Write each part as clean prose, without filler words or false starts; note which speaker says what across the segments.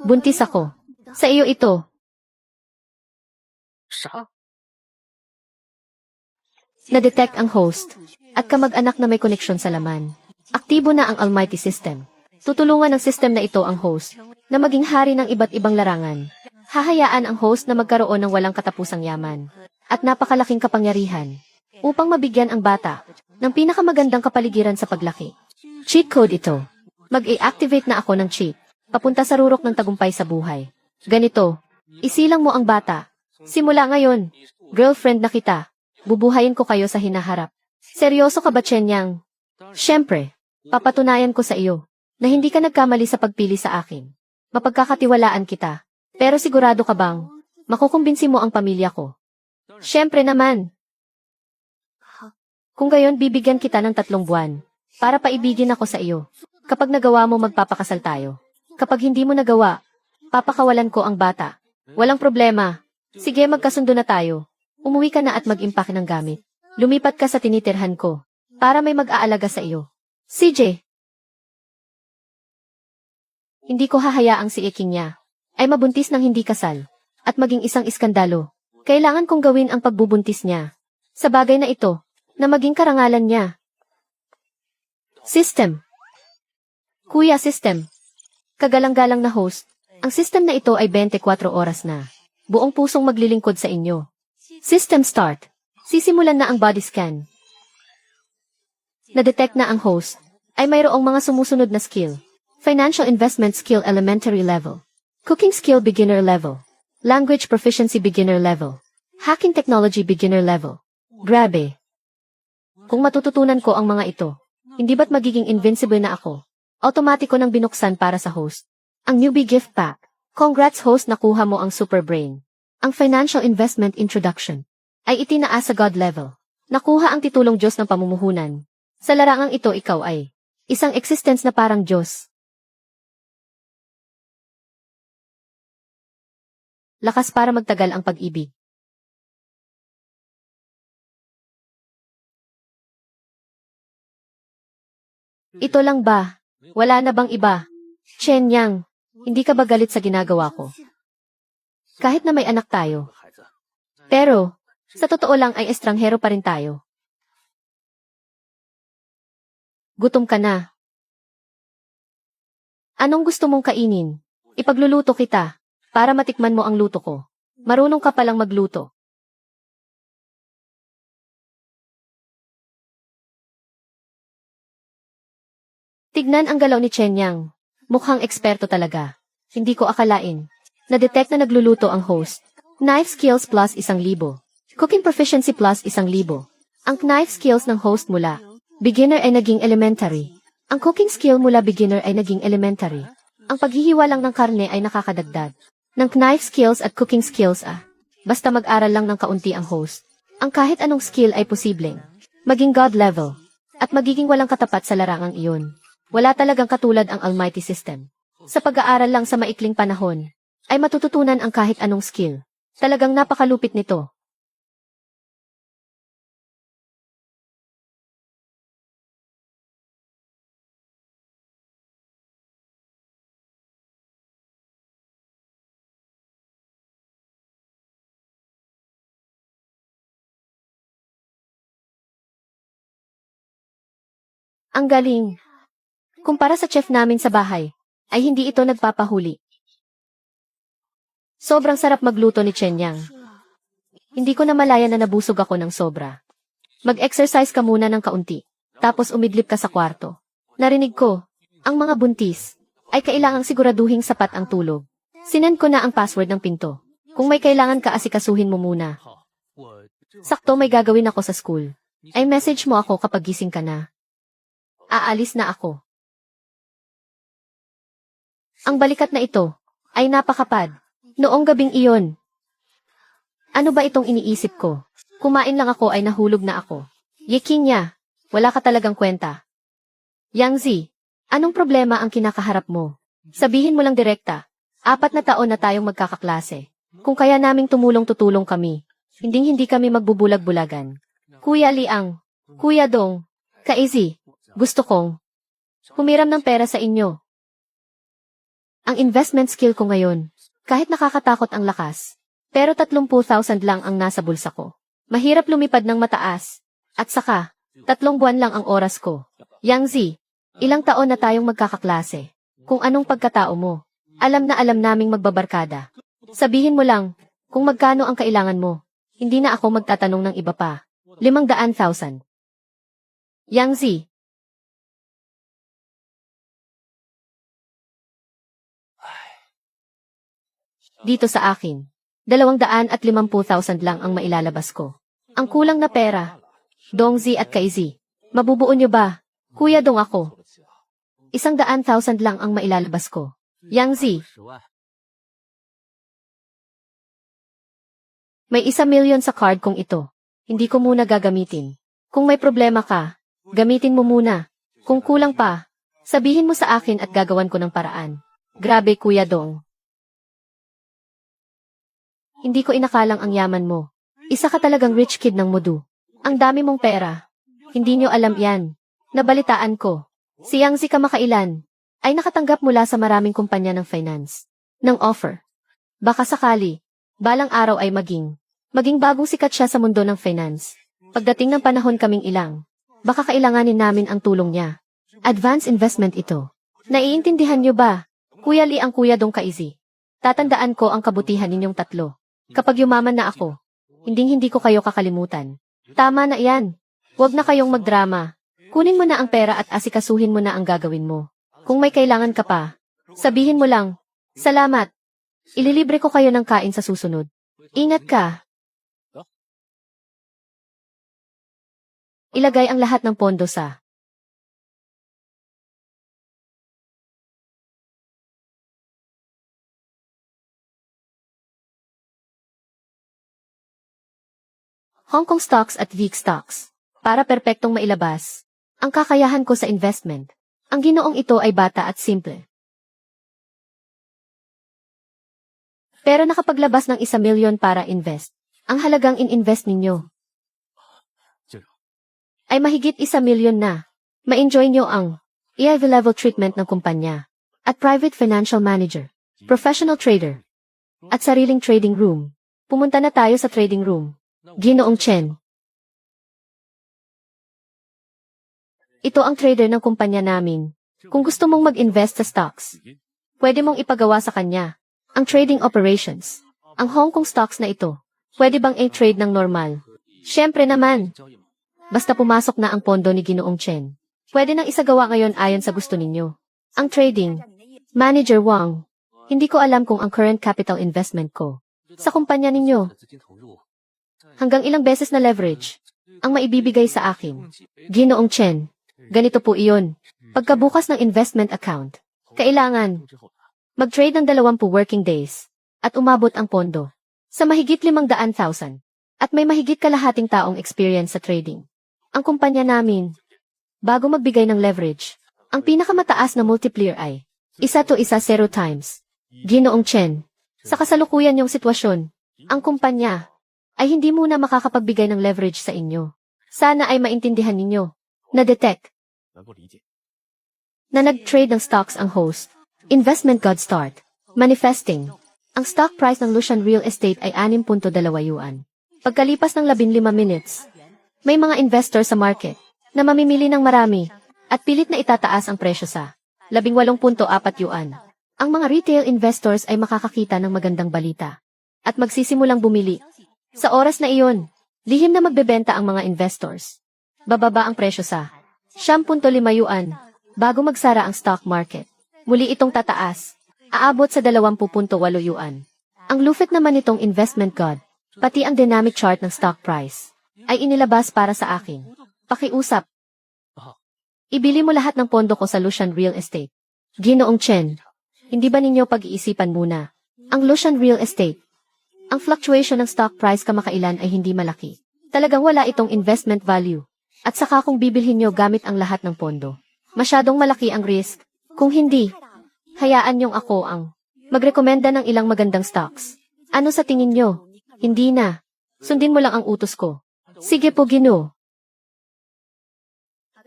Speaker 1: Buntis ako. Sa iyo ito. Na-detect ang host at kamag-anak na may koneksyon sa laman. Aktibo na ang Almighty System. Tutulungan ng system na ito ang host na maging hari ng iba't ibang larangan. Hahayaan ang host na magkaroon ng walang katapusang yaman at napakalaking kapangyarihan upang mabigyan ang bata ng pinakamagandang kapaligiran sa paglaki. Cheat code ito. Mag-i-activate na ako ng cheat papunta sa rurok ng tagumpay sa buhay. Ganito, isilang mo ang bata. Simula ngayon, girlfriend na kita. Bubuhayin ko kayo sa hinaharap. Seryoso ka ba, Chenyang? Siyempre, papatunayan ko sa iyo na hindi ka nagkamali sa pagpili sa akin. Mapagkakatiwalaan kita. Pero sigurado ka bang makukumbinsi mo ang pamilya ko? Siyempre naman. Kung gayon, bibigyan kita ng 3 buwan para paibigin ako sa iyo. Kapag nagawa mo, magpapakasal tayo. Kapag hindi mo nagawa, papakawalan ko ang bata. Walang problema. Sige, magkasundo na tayo. Umuwi ka na at mag-impake ng gamit. Lumipat ka sa tinitirhan ko para may mag-aalaga sa iyo. CJ. Hindi ko hahayaang si Eking niya ay mabuntis ng hindi kasal at maging isang iskandalo. Kailangan kong gawin ang pagbubuntis niya sa bagay na ito na maging karangalan niya. System. Kuya System. Kagalang-galang na host, ang system na ito ay 24 oras na. Buong pusong maglilingkod sa inyo. System start. Sisimulan na ang body scan. Na-detect na ang host ay mayroong mga sumusunod na skill. Financial investment skill elementary level. Cooking skill beginner level. Language proficiency beginner level. Hacking technology beginner level. Grabe. Kung matututunan ko ang mga ito, hindi ba't magiging invincible na ako? Automatiko nang binuksan para sa host. Ang newbie gift pack. Congrats host, nakuha mo ang super brain. Ang financial investment introduction ay itinaas sa God level. Nakuha ang titulong Diyos ng pamumuhunan. Sa larangang ito, ikaw ay isang existence na parang Diyos. Lakas para magtagal ang pag-ibig. Ito lang ba? Wala na bang iba? Chenyang, hindi ka ba galit sa ginagawa ko? Kahit na may anak tayo. Pero, sa totoo lang ay estranghero pa rin tayo. Gutom ka na. Anong gusto mong kainin? Ipagluluto kita para matikman mo ang luto ko. Marunong ka palang magluto. Tignan ang galaw ni Chenyang. Mukhang eksperto talaga. Hindi ko akalain. Na-detect na nagluluto ang host. Knife skills plus 1,000. Cooking proficiency plus 1,000. Ang knife skills ng host mula beginner ay naging elementary. Ang cooking skill mula beginner ay naging elementary. Ang paghihiwa lang ng karne ay nakakadagdag ng knife skills at cooking skills Basta mag-aral lang ng kaunti ang host. Ang kahit anong skill ay posibleng maging God level at magiging walang katapat sa larangang iyon. Wala talagang katulad ang Almighty System. Sa pag-aaral lang sa maikling panahon, ay matututunan ang kahit anong skill. Talagang napakalupit nito. Ang galing. Kumpara sa chef namin sa bahay, ay hindi ito nagpapahuli. Sobrang sarap magluto ni Chenyang. Hindi ko na malaya na nabusog ako ng sobra. Mag-exercise ka muna ng kaunti, tapos umidlip ka sa kwarto. Narinig ko, ang mga buntis ay kailangang siguraduhing sapat ang tulog. Sinend ko na ang password ng pinto. Kung may kailangan ka, asikasuhin mo muna. Sakto, may gagawin ako sa school. Ay message mo ako kapag gising ka na. Aalis na ako. Ang balikat na ito ay napakapad. Noong gabing iyon. Ano ba itong iniisip ko? Kumain lang ako ay nahulog na ako. Yeking niya, wala ka talagang kwenta. Yang Zi, anong problema ang kinakaharap mo? Sabihin mo lang direkta. 4 na taon na tayong magkakaklase. Kung kaya naming tumulong-tutulong kami, hindi kami magbubulag-bulagan. Kuya Liang, Kuya Dong, Kaizi, gusto kong humiram ng pera sa inyo. Ang investment skill ko ngayon, kahit nakakatakot ang lakas, pero 30,000 lang ang nasa bulsa ko. Mahirap lumipad ng mataas. At saka, 3 buwan lang ang oras ko. Yang Zi, ilang taon na tayong magkakaklase. Kung anong pagkatao mo, alam na alam naming magbabarkada. Sabihin mo lang, kung magkano ang kailangan mo. Hindi na ako magtatanong ng iba pa. 500,000. Yang Zi. Dito sa akin, 250,000 lang ang mailalabas ko. Ang kulang na pera. Dongzi at Kaizi. Mabubuo nyo ba? Kuya Dong ako. 100,000 lang ang mailalabas ko. Yang Zi. May 1 million sa card kong ito. Hindi ko muna gagamitin. Kung may problema ka, gamitin mo muna. Kung kulang pa, sabihin mo sa akin at gagawan ko ng paraan. Grabe Kuya Dong. Hindi ko inakalang ang yaman mo. Isa ka talagang rich kid ng Mudu. Ang dami mong pera. Hindi nyo alam yan. Nabalitaan ko. Si Yang Zi kamakailan ay nakatanggap mula sa maraming kumpanya ng finance ng offer. Baka sakali, balang araw ay maging bagong sikat siya sa mundo ng finance. Pagdating ng panahon kaming ilang, baka kailanganin namin ang tulong niya. Advance investment ito. Naiintindihan nyo ba? Kuya Lee ang Kuya Dong Kaizi. Tatandaan ko ang kabutihan ninyong tatlo. Kapag yumaman na ako, hindi ko kayo kakalimutan. Tama na yan. Huwag na kayong magdrama. Kunin mo na ang pera at asikasuhin mo na ang gagawin mo. Kung may kailangan ka pa, sabihin mo lang, salamat. Ililibre ko kayo ng kain sa susunod. Ingat ka. Ilagay ang lahat ng pondo sa Hong Kong stocks at VIX stocks. Para perpektong mailabas ang kakayahan ko sa investment. Ang ginoong ito ay bata at simple. Pero nakapaglabas ng 1 million para invest. Ang halagang in-invest ninyo ay mahigit 1 million na. Ma-enjoy nyo ang EIV level treatment ng kumpanya at private financial manager, professional trader, at sariling trading room. Pumunta na tayo sa trading room. Ginoong Chen. Ito ang trader ng kumpanya namin. Kung gusto mong mag-invest sa stocks, pwede mong ipagawa sa kanya ang trading operations. Ang Hong Kong stocks na ito, pwede bang i-trade ng normal? Siyempre naman. Basta pumasok na ang pondo ni Ginoong Chen. Pwede nang isagawa ngayon ayon sa gusto ninyo. Ang trading. Manager Wang. Hindi ko alam kung ang current capital investment ko sa kumpanya ninyo. Hanggang ilang beses na leverage ang maibibigay sa akin. Ginoong Chen. Ganito po iyon. Pagkabukas ng investment account, kailangan mag-trade ng 20 working days at umabot ang pondo sa mahigit 500,000 at may mahigit kalahating taong experience sa trading. Ang kumpanya namin, bago magbigay ng leverage, ang pinakamataas na multiplier ay 1 to 0 times. Ginoong Chen, sa kasalukuyan yung sitwasyon, ang kumpanya ay hindi muna makakapagbigay ng leverage sa inyo. Sana ay maintindihan ninyo na-detect na nag-trade ng stocks ang host. Investment God start. Manifesting. Ang stock price ng Lucian Real Estate ay 6.2 yuan. Pagkalipas ng 15 minutes, may mga investor sa market na mamimili ng marami at pilit na itataas ang presyo sa 18.4 yuan. Ang mga retail investors ay makakakita ng magandang balita at magsisimulang bumili. Sa oras na iyon, lihim na magbebenta ang mga investors. Bababa ang presyo sa 10.5 yuan bago magsara ang stock market. Muli itong tataas, aabot sa 20.8 yuan. Ang lupit naman nitong investment god, pati ang dynamic chart ng stock price, ay inilabas para sa akin. Pakiusap. Ibili mo lahat ng pondo ko sa Lucian Real Estate. Ginoong Chen, hindi ba ninyo pag-iisipan muna ang Lucian Real Estate? Ang fluctuation ng stock price kamakailan ay hindi malaki. Talagang wala itong investment value. At saka kung bibilhin nyo gamit ang lahat ng pondo, masyadong malaki ang risk. Kung hindi, hayaan nyong ako ang magrekomenda ng ilang magandang stocks. Ano sa tingin nyo? Hindi na. Sundin mo lang ang utos ko. Sige po, Ginoo.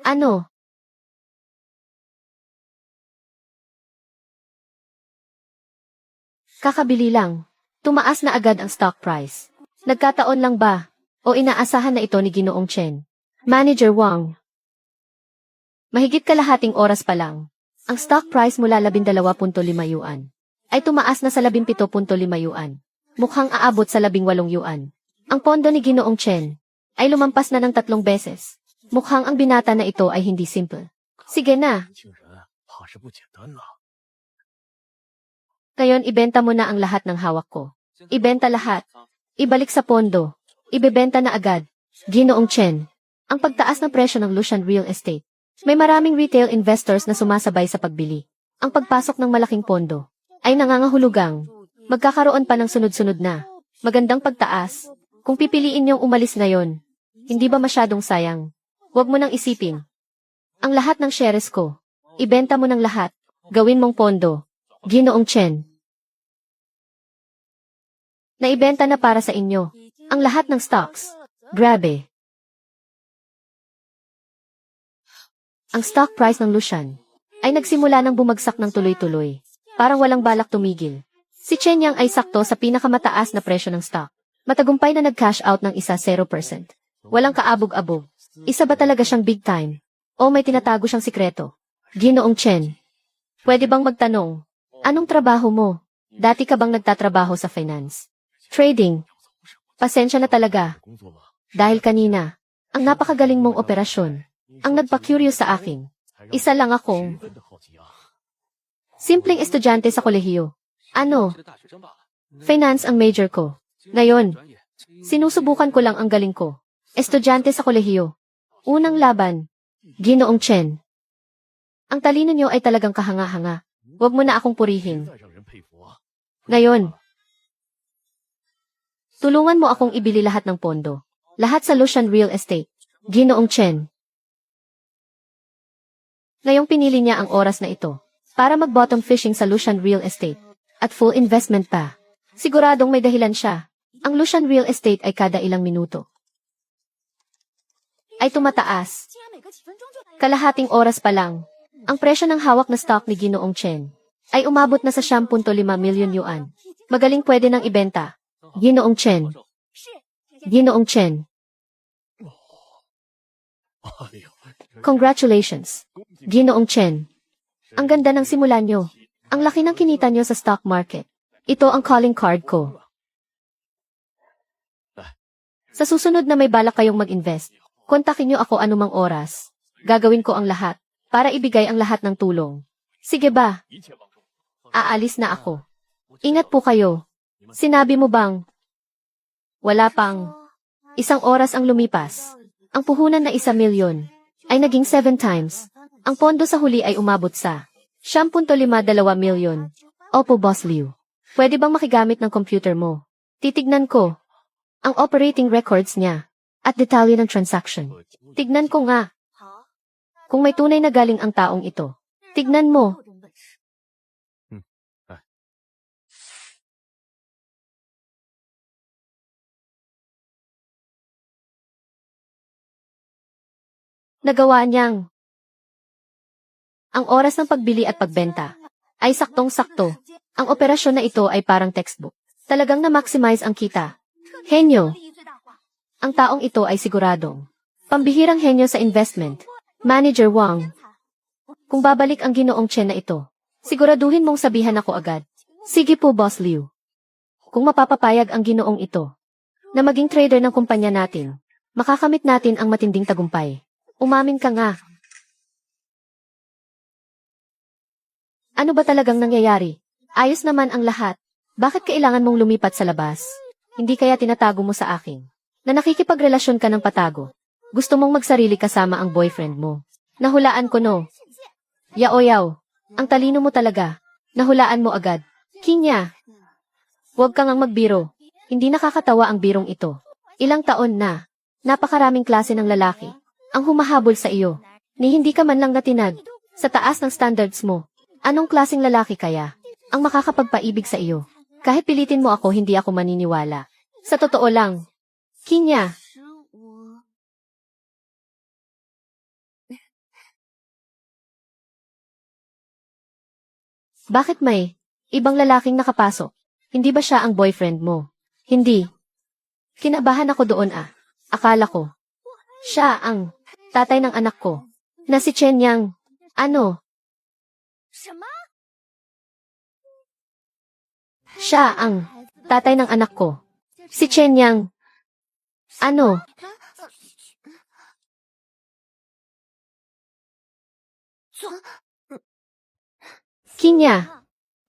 Speaker 1: Ano? Kakabili lang. Tumaas na agad ang stock price. Nagkataon lang ba? O inaasahan na ito ni Ginoong Chen? Manager Wang. Mahigit kalahating oras pa lang. Ang stock price mula 12.5 yuan ay tumaas na sa 17.5 yuan. Mukhang aabot sa 18 yuan. Ang pondo ni Ginoong Chen ay lumampas na ng 3 beses. Mukhang ang binata na ito ay hindi simple. Sige na. Ngayon ibenta mo na ang lahat ng hawak ko. Ibenta lahat. Ibalik sa pondo. Ibebenta na agad. Ginoong Chen. Ang pagtaas ng presyo ng Lucian Real Estate. May maraming retail investors na sumasabay sa pagbili. Ang pagpasok ng malaking pondo ay nangangahulugang magkakaroon pa ng sunod-sunod na magandang pagtaas. Kung pipiliin niyong umalis ngayon, hindi ba masyadong sayang? Huwag mo nang isipin. Ang lahat ng shares ko, ibenta mo ng lahat, gawin mong pondo. Ginoong Chen. Naibenta na para sa inyo ang lahat ng stocks. Grabe. Ang stock price ng Lucian ay nagsimula ng bumagsak ng tuloy-tuloy. Parang walang balak tumigil. Si Chen Yang ay sakto sa pinakamataas na presyo ng stock. Matagumpay na nag-cash out ng 0%. Walang kaabog-abog. Isa ba talaga siyang big time? O may tinatago siyang sikreto? Ginoong Chen. Pwede bang magtanong? Anong trabaho mo? Dati ka bang nagtatrabaho sa finance? Trading? Pasensya na talaga. Dahil kanina, ang napakagaling mong operasyon ang nagpa-curious sa akin. Isa lang akong simpleng estudyante sa kolehiyo. Ano? Finance ang major ko. Ngayon, sinusubukan ko lang ang galing ko. Estudyante sa kolehiyo. Unang laban. Ginoong Chen. Ang talino niyo ay talagang kahanga-hanga. Huwag mo na akong purihin. Ngayon, tulungan mo akong ibili lahat ng pondo. Lahat sa Lucian Real Estate. Ginoong Chen. Ngayong pinili niya ang oras na ito para mag-bottom fishing sa Lucian Real Estate at full investment pa. Siguradong may dahilan siya. Ang Lucian Real Estate ay kada ilang minuto ay tumataas. Kalahating oras pa lang, ang presyo ng hawak na stock ni Ginoong Chen ay umabot na sa 10.5 milyon yuan. Magaling pwede nang ibenta. Ginoong Chen. Ginoong Chen. Congratulations. Ginoong Chen. Ang ganda ng simula nyo. Ang laki ng kinita nyo sa stock market. Ito ang calling card ko. Sa susunod na may balak kayong mag-invest, kontakin nyo ako anumang oras. Gagawin ko ang lahat para ibigay ang lahat ng tulong. Sige ba? Aalis na ako. Ingat po kayo. Sinabi mo bang wala pang 1 oras ang lumipas? Ang puhunan na 1 milyon ay naging 7 times. Ang pondo sa huli ay umabot sa 10.52 milyon. Opo, Boss Liu. Pwede bang makigamit ng computer mo? Titignan ko ang operating records niya at detalye ng transaction. Tignan ko nga kung may tunay na galing ang taong ito. Tignan mo. Nagawa niyang ang oras ng pagbili at pagbenta ay saktong-sakto. Ang operasyon na ito ay parang textbook. Talagang na-maximize ang kita. Henyo. Ang taong ito ay siguradong pambihirang henyo sa investment. Manager Wang. Kung babalik ang Ginoong Chen na ito, siguraduhin mong sabihan ako agad. Sige po, Boss Liu. Kung mapapapayag ang Ginoong ito na maging trader ng kumpanya natin, makakamit natin ang matinding tagumpay. Umamin ka nga. Ano ba talagang nangyayari? Ayos naman ang lahat. Bakit kailangan mong lumipat sa labas? Hindi kaya tinatago mo sa akin na nakikipagrelasyon ka ng patago? Gusto mong magsarili kasama ang boyfriend mo? Nahulaan ko, no? Yao-yaw, ang talino mo talaga. Nahulaan mo agad. Kinya, huwag kang magbiro. Hindi nakakatawa ang birong ito. Ilang taon na, napakaraming klase ng lalaki ang humahabol sa iyo, ni hindi ka man lang natinag sa taas ng standards mo. Anong klaseng lalaki kaya ang makakapagpaibig sa iyo? Kahit pilitin mo ako, hindi ako maniniwala. Sa totoo lang. Kinya. Bakit may ibang lalaking nakapasok? Hindi ba siya ang boyfriend mo? Hindi. Kinabahan ako doon Akala ko. Siya ang tatay ng anak ko. Na si Chen Yang. Ano? Siya ang tatay ng anak ko. Si Chen Yang. Ano? Kinya,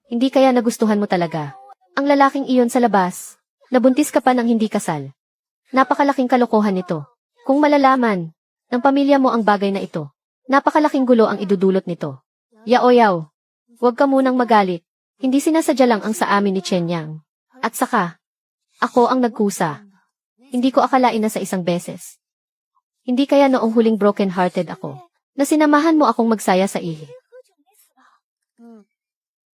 Speaker 1: hindi kaya nagustuhan mo talaga ang lalaking iyon sa labas? Nabuntis ka pa ng hindi kasal. Napakalaking kalokohan nito. Kung malalaman ng pamilya mo ang bagay na ito, napakalaking gulo ang idudulot nito. Yaoyaw, huwag ka munang magalit. Hindi sinasadya lang ang sa amin ni Chen Yang. At saka, ako ang nagkusa. Hindi ko akalain na sa isang beses. Hindi kaya noong huling broken-hearted ako, na sinamahan mo akong magsaya sa ihi.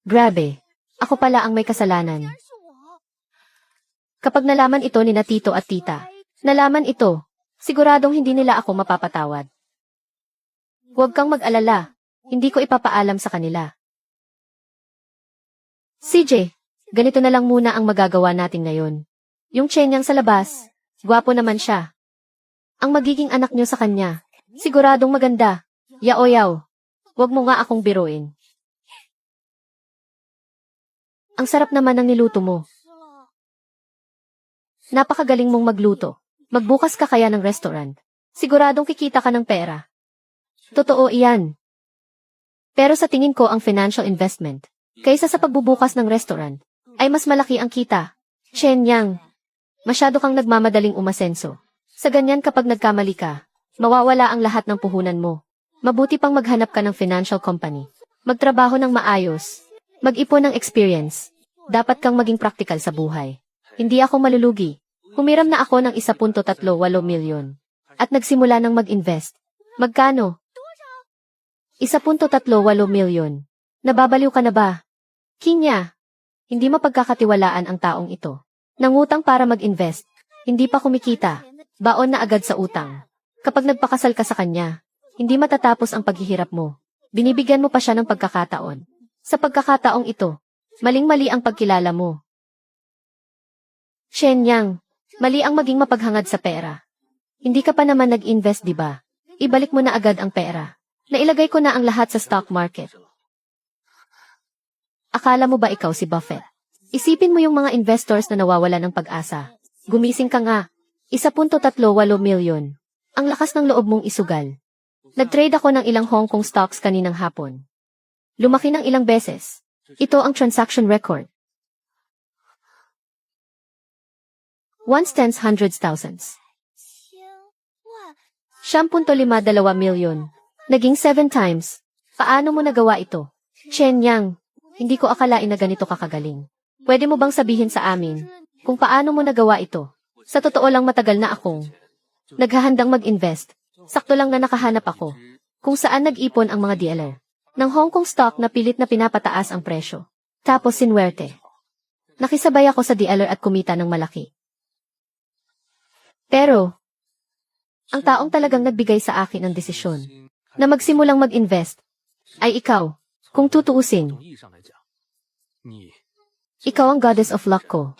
Speaker 1: Grabe, ako pala ang may kasalanan. Kapag nalaman ito ni na tito at tita, nalaman ito, siguradong hindi nila ako mapapatawad. Huwag kang mag-alala, hindi ko ipapaalam sa kanila. CJ, ganito na lang muna ang magagawa natin ngayon. Yung Chen Yang sa labas, gwapo naman siya. Ang magiging anak niyo sa kanya, siguradong maganda. Yaoyaw, huwag mo nga akong biruin. Ang sarap naman ng niluto mo. Napakagaling mong magluto. Magbukas ka kaya ng restaurant. Siguradong kikita ka ng pera. Totoo iyan. Pero sa tingin ko ang financial investment, kaysa sa pagbubukas ng restaurant, ay mas malaki ang kita. Chen Yang, masyado kang nagmamadaling umasenso. Sa ganyan kapag nagkamali ka, mawawala ang lahat ng puhunan mo. Mabuti pang maghanap ka ng financial company. Magtrabaho ng maayos. Mag-ipon ng experience. Dapat kang maging practical sa buhay. Hindi ako malulugi. Humiram na ako ng 1.38 milyon. At nagsimula ng mag-invest. Magkano? 1.38 milyon. Nababaliw ka na ba? Kinya, hindi mapagkakatiwalaan ang taong ito. Nangutang para mag-invest. Hindi pa kumikita. Baon na agad sa utang. Kapag nagpakasal ka sa kanya, hindi matatapos ang paghihirap mo. Binibigyan mo pa siya ng pagkakataon. Sa pagkakataong ito, maling-mali ang pagkilala mo. Chen Yang, mali ang maging mapaghangad sa pera. Hindi ka pa naman nag-invest, di ba? Ibalik mo na agad ang pera. Nailagay ko na ang lahat sa stock market. Akala mo ba ikaw si Buffett? Isipin mo yung mga investors na nawawala ng pag-asa. Gumising ka nga. 1.38 milyon. Ang lakas ng loob mong isugal. Nag-trade ako ng ilang Hong Kong stocks kaninang hapon. Lumaki ng ilang beses. Ito ang transaction record. Once tens, hundreds, thousands. 10.52 milyon. Naging 7 times. Paano mo nagawa ito? Chen Yang, hindi ko akalain na ganito kakagaling. Pwede mo bang sabihin sa amin kung paano mo nagawa ito? Sa totoo lang matagal na akong naghahandang mag-invest. Sakto lang na nakahanap ako kung saan nag-ipon ang mga dealer ng Hong Kong stock na pilit na pinapataas ang presyo. Tapos sinwerte. Nakisabay ako sa dealer at kumita ng malaki. Pero, ang taong talagang nagbigay sa akin ng desisyon na magsimulang mag-invest ay ikaw, kung tutuusin. Ikaw ang goddess of luck ko.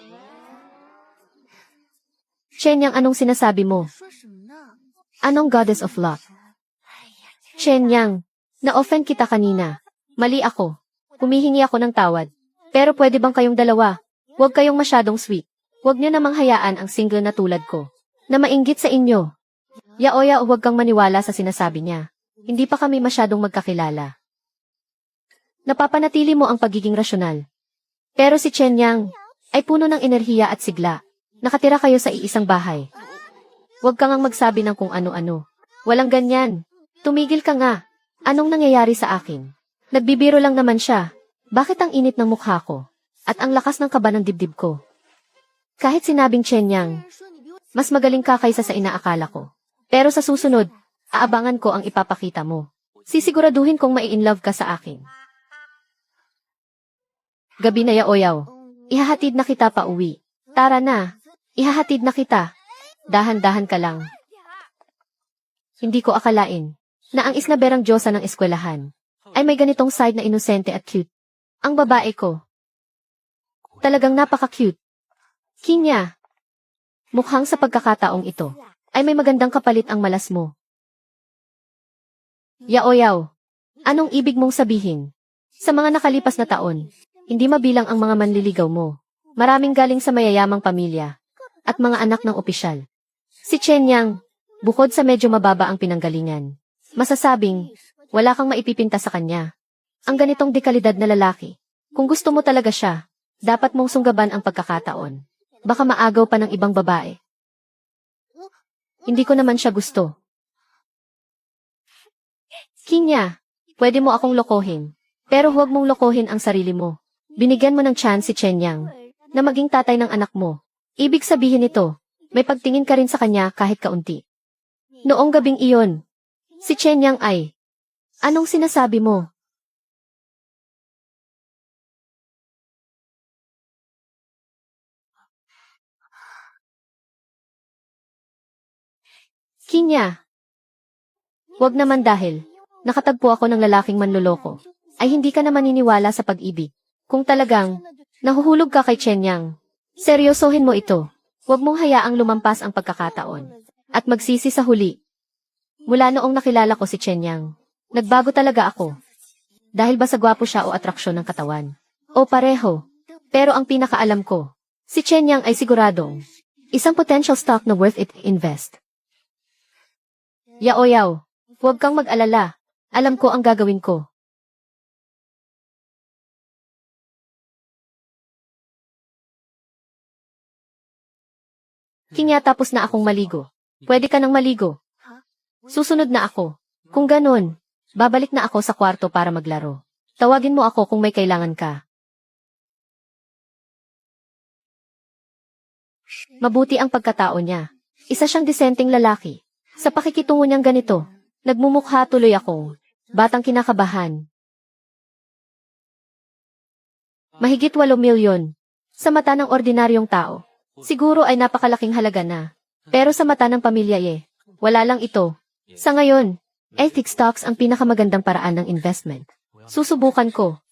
Speaker 1: Chen Yang, anong sinasabi mo? Anong goddess of luck? Chen Yang, na-offend kita kanina. Mali ako. Humihingi ako ng tawad. Pero pwede bang kayong dalawa? Huwag kayong masyadong sweet. Huwag niyo namang hayaan ang single na tulad ko na mainggit sa inyo. Yaoya, huwag kang maniwala sa sinasabi niya. Hindi pa kami masyadong magkakilala. Napapanatili mo ang pagiging rasyonal. Pero si Chen Yang ay puno ng enerhiya at sigla. Nakatira kayo sa iisang bahay. Huwag kang ang magsabi ng kung ano-ano. Walang ganyan. Tumigil ka nga. Anong nangyayari sa akin? Nagbibiro lang naman siya. Bakit ang init ng mukha ko? At ang lakas ng kaba ng dibdib ko? Kahit sinabing Chen Yang, mas magaling ka kaysa sa inaakala ko. Pero sa susunod, aabangan ko ang ipapakita mo. Sisiguraduhin kong mai-inlove ka sa akin. Gabi na, Yaoyaw. Ihahatid na kita pa uwi. Tara na. Ihahatid na kita. Dahan-dahan ka lang. Hindi ko akalain na ang isnaberang Diyosa ng eskwelahan ay may ganitong side na inosente at cute. Ang babae ko. Talagang napaka-cute. Kinya, mukhang sa pagkakataong ito, ay may magandang kapalit ang malas mo. Yaoyaw, anong ibig mong sabihin? Sa mga nakalipas na taon, hindi mabilang ang mga manliligaw mo. Maraming galing sa mayayamang pamilya at mga anak ng opisyal. Si Chen Yang, bukod sa medyo mababa ang pinanggalingan, masasabing, wala kang maipipinta sa kanya. Ang ganitong dekalidad na lalaki, kung gusto mo talaga siya, dapat mong sunggaban ang pagkakataon. Baka maagaw pa ng ibang babae. Hindi ko naman siya gusto. Kinya, pwede mo akong lokohin, pero huwag mong lokohin ang sarili mo. Binigyan mo ng chance si Chen Yang na maging tatay ng anak mo. Ibig sabihin nito, may pagtingin ka rin sa kanya kahit kaunti. Noong gabing iyon, si Chen Yang ay, anong sinasabi mo? Kinya, huwag naman dahil nakatagpo ako ng lalaking manloloko, ay hindi ka na maniniwala sa pag-ibig. Kung talagang nahuhulog ka kay Chen Yang, seryosohin mo ito. Huwag mong hayaang lumampas ang pagkakataon. At magsisi sa huli. Mula noong nakilala ko si Chen Yang, nagbago talaga ako. Dahil ba sa gwapo siya o atraksyon ng katawan? O pareho. Pero ang pinakaalam ko, si Chen Yang ay siguradong isang potential stock na worth it invest. Yaoyaw, huwag kang mag-alala. Alam ko ang gagawin ko. Kinya tapos na akong maligo. Pwede ka nang maligo. Susunod na ako. Kung ganun, babalik na ako sa kwarto para maglaro. Tawagin mo ako kung may kailangan ka. Mabuti ang pagkatao niya. Isa siyang disenteng lalaki. Sa pakikitungo niyang ganito, nagmumukha tuloy akong batang kinakabahan. Mahigit 8 milyon. Sa mata ng ordinaryong tao, siguro ay napakalaking halaga na. Pero sa mata ng pamilya wala lang ito. Sa ngayon, ethic stocks ang pinakamagandang paraan ng investment. Susubukan ko.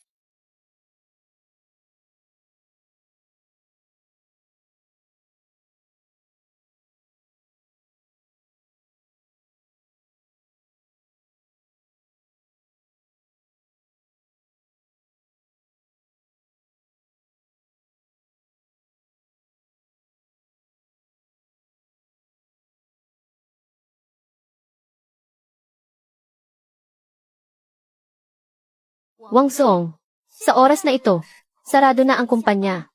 Speaker 1: Wang Song, sa oras na ito, sarado na ang kumpanya.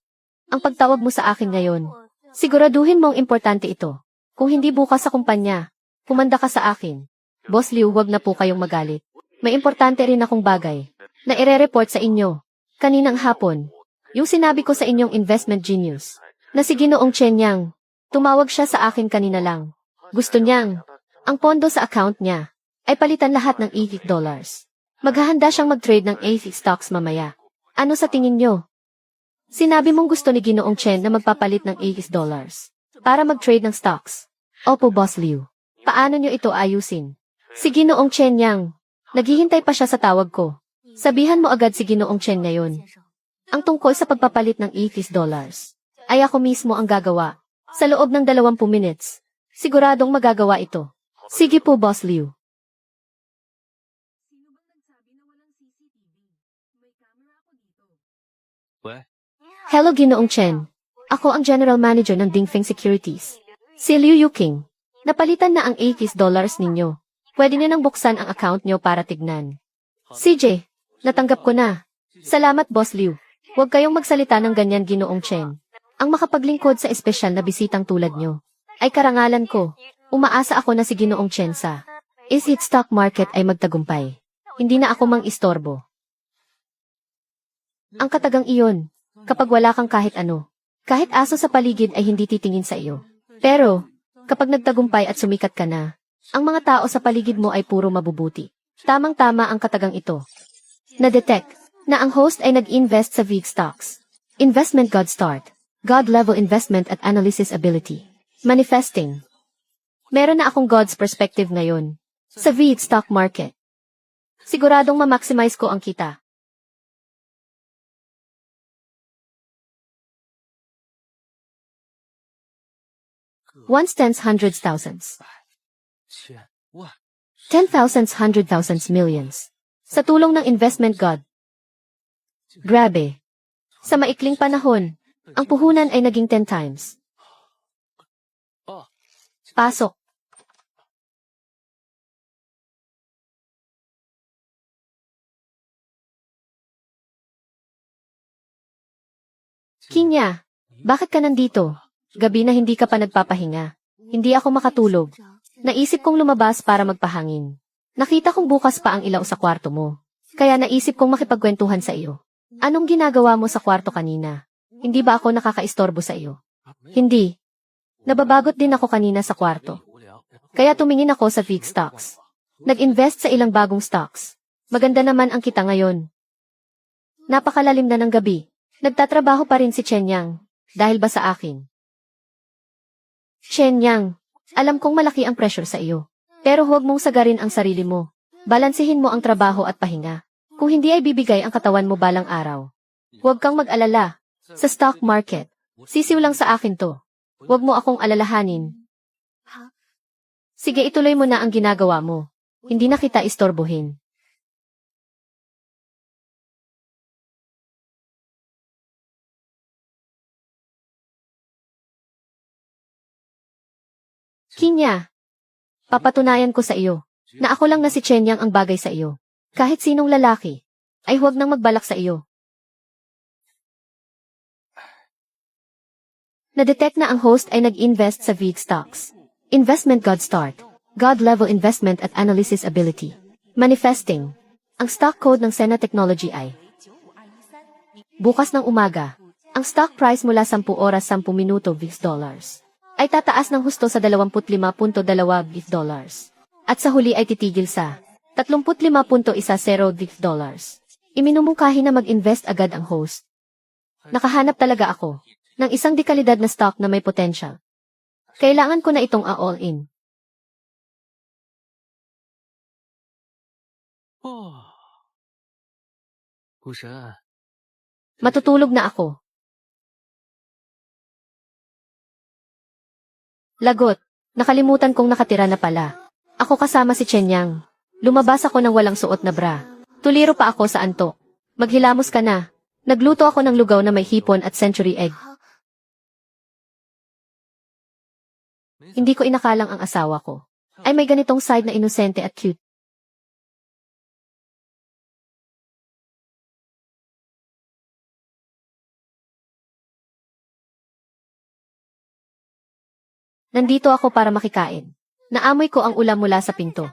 Speaker 1: Ang pagtawag mo sa akin ngayon, siguraduhin mong importante ito. Kung hindi bukas sa kumpanya, kumanda ka sa akin. Boss Liu, wag na po kayong magalit. May importante rin akong bagay na ire-report sa inyo. Kaninang hapon, yung sinabi ko sa inyong investment genius, na si Ginoong Chen Yang, tumawag siya sa akin kanina lang. Gusto niyang, ang pondo sa account niya, ay palitan lahat ng $80. Maghahanda siyang mag-trade ng 80 stocks mamaya. Ano sa tingin nyo? Sinabi mong gusto ni Ginoong Chen na magpapalit ng $80 para mag-trade ng stocks. Opo, Boss Liu. Paano nyo ito ayusin? Si Ginoong Chen Yang. Naghihintay pa siya sa tawag ko. Sabihan mo agad si Ginoong Chen ngayon. Ang tungkol sa pagpapalit ng $80 ay ako mismo ang gagawa. Sa loob ng 20 minutes. Siguradong magagawa ito. Sige po, Boss Liu. Hello, Ginoong Chen. Ako ang General Manager ng Dingfeng Securities. Si Liu Yuking. Napalitan na ang $80 ninyo. Pwede niyo nang buksan ang account niyo para tignan. CJ, natanggap ko na. Salamat, Boss Liu. Huwag kayong magsalita ng ganyan, Ginoong Chen. Ang makapaglingkod sa espesyal na bisitang tulad niyo ay karangalan ko. Umaasa ako na si Ginoong Chen sa Is-It Stock Market ay magtagumpay. Hindi na ako mang-istorbo. Ang katagang iyon, kapag wala kang kahit ano, kahit aso sa paligid ay hindi titingin sa iyo. Pero, kapag nagtagumpay at sumikat ka na, ang mga tao sa paligid mo ay puro mabubuti. Tamang-tama ang katagang ito. Na-detect na ang host ay nag-invest sa VIG stocks. Investment God Start. God Level Investment at Analysis Ability. Manifesting. Meron na akong God's perspective ngayon sa VIG stock market. Siguradong ma-maximize ko ang kita. Ones, tens, hundreds, thousands. 10,000s, 100,000s, millions. Sa tulong ng investment god. Grabe. Sa maikling panahon, ang puhunan ay naging 10 times. Pasok. Kinya, bakit ka nandito? Gabi na hindi ka pa nagpapahinga. Hindi ako makatulog. Naisip kong lumabas para magpahangin. Nakita kong bukas pa ang ilaw sa kwarto mo. Kaya naisip kong makipagkwentuhan sa iyo. Anong ginagawa mo sa kwarto kanina? Hindi ba ako nakakaistorbo sa iyo? Hindi. Nababagot din ako kanina sa kwarto. Kaya tumingin ako sa VIX stocks. Nag-invest sa ilang bagong stocks. Maganda naman ang kita ngayon. Napakalalim na ng gabi. Nagtatrabaho pa rin si Chen Yang. Dahil ba sa akin? Chen Yang, alam kong malaki ang pressure sa iyo. Pero huwag mong sagarin ang sarili mo. Balansehin mo ang trabaho at pahinga. Kung hindi ay bibigay ang katawan mo balang araw. Huwag kang mag-alala. Sa stock market, sisiw lang sa akin to. Huwag mo akong alalahanin. Sige, ituloy mo na ang ginagawa mo. Hindi na kita istorbohin. Kinya, papatunayan ko sa iyo na ako lang na si Chen Yang ang bagay sa iyo. Kahit sinong lalaki, ay huwag nang magbalak sa iyo. Na-detect na ang host ay nag-invest sa VIX stocks. Investment God Start. God Level Investment at Analysis Ability. Manifesting. Ang stock code ng Sena Technology ay bukas ng umaga. Ang stock price mula 10 oras 10 minuto VIX dollars ay tataas ng husto sa 25.2 VIX dollars. At sa huli ay titigil sa 35.10 VIX dollars. Iminumungkahi na mag-invest agad ang host. Nakahanap talaga ako ng isang dekalidad na stock na may potential. Kailangan ko na itong all-in. Matutulog na ako. Lagot, nakalimutan kong nakatira na pala. Ako kasama si Chen Yang. Lumabas ako ng walang suot na bra. Tuliro pa ako sa antok. Maghilamos ka na. Nagluto ako ng lugaw na may hipon at century egg. Hindi ko inakalang ang asawa ko ay may ganitong side na inosente at cute. Nandito ako para makikain. Naamoy ko ang ulam mula sa pinto.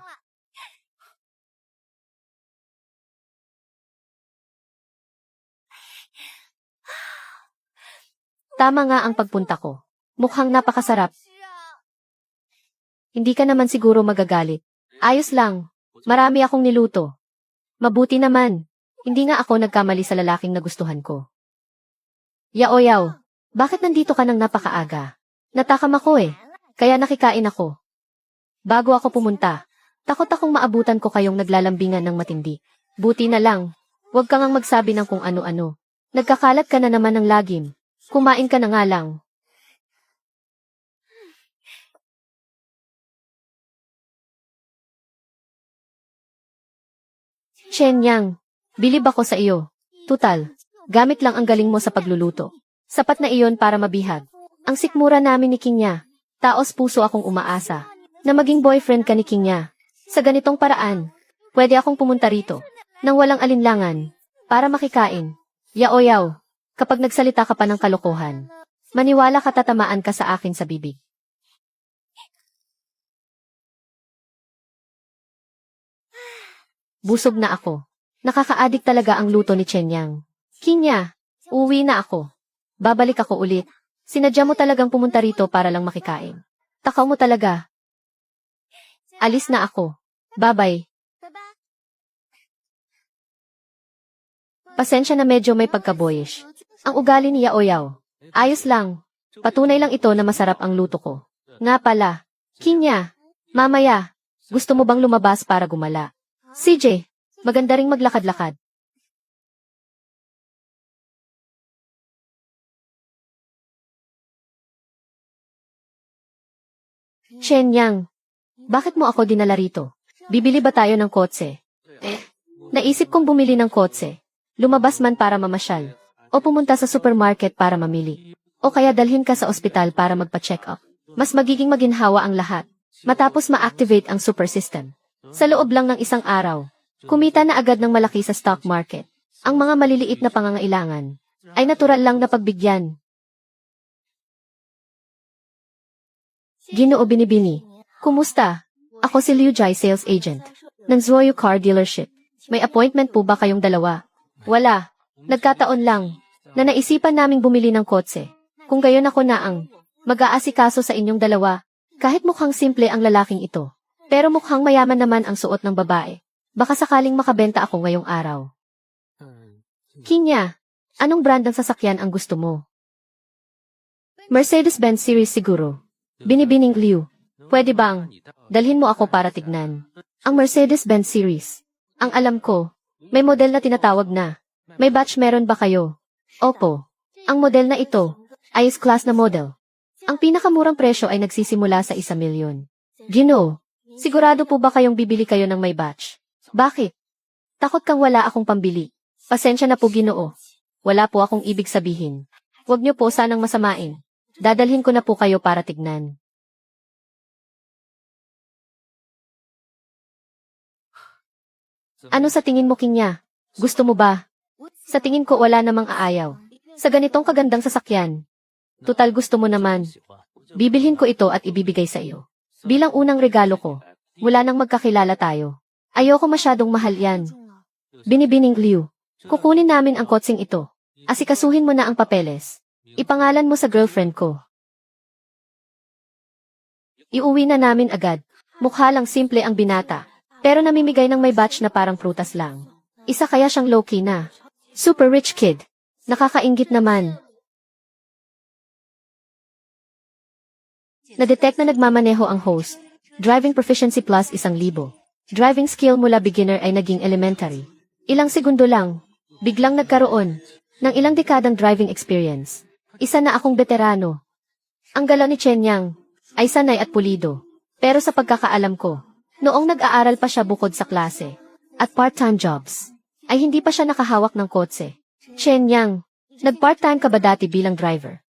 Speaker 1: Tama nga ang pagpunta ko. Mukhang napakasarap. Hindi ka naman siguro magagalit. Ayos lang. Marami akong niluto. Mabuti naman. Hindi nga ako nagkamali sa lalaking nagustuhan ko. Yao-yaw, bakit nandito ka nang napakaaga? Natakam ako eh. Kaya nakikain ako. Bago ako pumunta, takot akong maabutan ko kayong naglalambingan ng matindi. Buti na lang. Huwag kang ang magsabi ng kung ano-ano. Nagkakalat ka na naman ng lagim. Kumain ka na nga lang. Chen Yang, bilib ako sa iyo. Tutal, gamit lang ang galing mo sa pagluluto. Sapat na iyon para mabihag. Ang sikmura namin ni Kinya. Taos puso akong umaasa na maging boyfriend ka ni Kinya. Sa ganitong paraan, pwede akong pumunta rito nang walang alinlangan para makikain. Yao-yaw, kapag nagsalita ka pa ng kalokohan, maniwala ka tatamaan ka sa akin sa bibig. Busog na ako. Nakakaadik talaga ang luto ni Chen Yang. Kinya, uwi na ako. Babalik ako ulit. Sinadya mo talagang pumunta rito para lang makikain. Takaw mo talaga. Alis na ako. Bye-bye. Pasensya na medyo may pagka-boyish. Ang ugali ni Yao-Yao. Ayos lang. Patunay lang ito na masarap ang luto ko. Nga pala. Kinya, mamaya, gusto mo bang lumabas para gumala? CJ, maganda ring maglakad-lakad. Chen Yang, bakit mo ako dinala rito? Bibili ba tayo ng kotse? Naisip kong bumili ng kotse. Lumabas man para mamasyal. O pumunta sa supermarket para mamili. O kaya dalhin ka sa ospital para magpa-check up. Mas magiging maginhawa ang lahat. Matapos ma-activate ang super system. Sa loob lang ng isang araw, kumita na agad ng malaki sa stock market. Ang mga maliliit na pangangailangan ay natural lang na pagbigyan. Ginoo Binibini, kumusta? Ako si Liu Jai, sales agent ng Zhuoyu Car Dealership. May appointment po ba kayong dalawa? Wala. Nagkataon lang na naisipan naming bumili ng kotse. Kung gayon ako na ang mag-aasikaso sa inyong dalawa, kahit mukhang simple ang lalaking ito. Pero mukhang mayaman naman ang suot ng babae. Baka sakaling makabenta ako ngayong araw. Kinya, anong brand ng sasakyan ang gusto mo? Mercedes-Benz series siguro. Binibining Liu, pwede bang dalhin mo ako para tignan? Ang Mercedes-Benz series. Ang alam ko, may model na tinatawag na. May batch meron ba kayo? Opo. Ang model na ito ay S-Class na model. Ang pinakamurang presyo ay nagsisimula sa 1 milyon. Ginoo, sigurado po ba kayong bibili kayo ng may batch? Bakit? Takot kang wala akong pambili. Pasensya na po Ginoo. Wala po akong ibig sabihin. Huwag niyo po sanang masamain. Dadalhin ko na po kayo para tignan. Ano sa tingin mo, Kinya? Gusto mo ba? Sa tingin ko wala namang aayaw. Sa ganitong kagandang sasakyan. Tutal gusto mo naman. Bibilhin ko ito at ibibigay sa iyo. Bilang unang regalo ko. Mula nang magkakilala tayo. Ayoko masyadong mahal yan. Binibining Liu. Kukunin namin ang kotseng ito. Asikasuhin mo na ang papeles. Ipangalan mo sa girlfriend ko. Iuwi na namin agad. Mukha lang simple ang binata. Pero namimigay ng may batch na parang prutas lang. Isa kaya siyang low-key na. Super rich kid. Nakakainggit naman. Na-detect na nagmamaneho ang host. Driving proficiency plus 1,000. Driving skill mula beginner ay naging elementary. Ilang segundo lang. Biglang nagkaroon ng ilang dekadang driving experience. Isa na akong veterano. Ang galaw ni Chen Yang ay sanay at pulido. Pero sa pagkakaalam ko, noong nag-aaral pa siya bukod sa klase at part-time jobs, ay hindi pa siya nakahawak ng kotse. Chen Yang, nag-part-time ka ba dati bilang driver?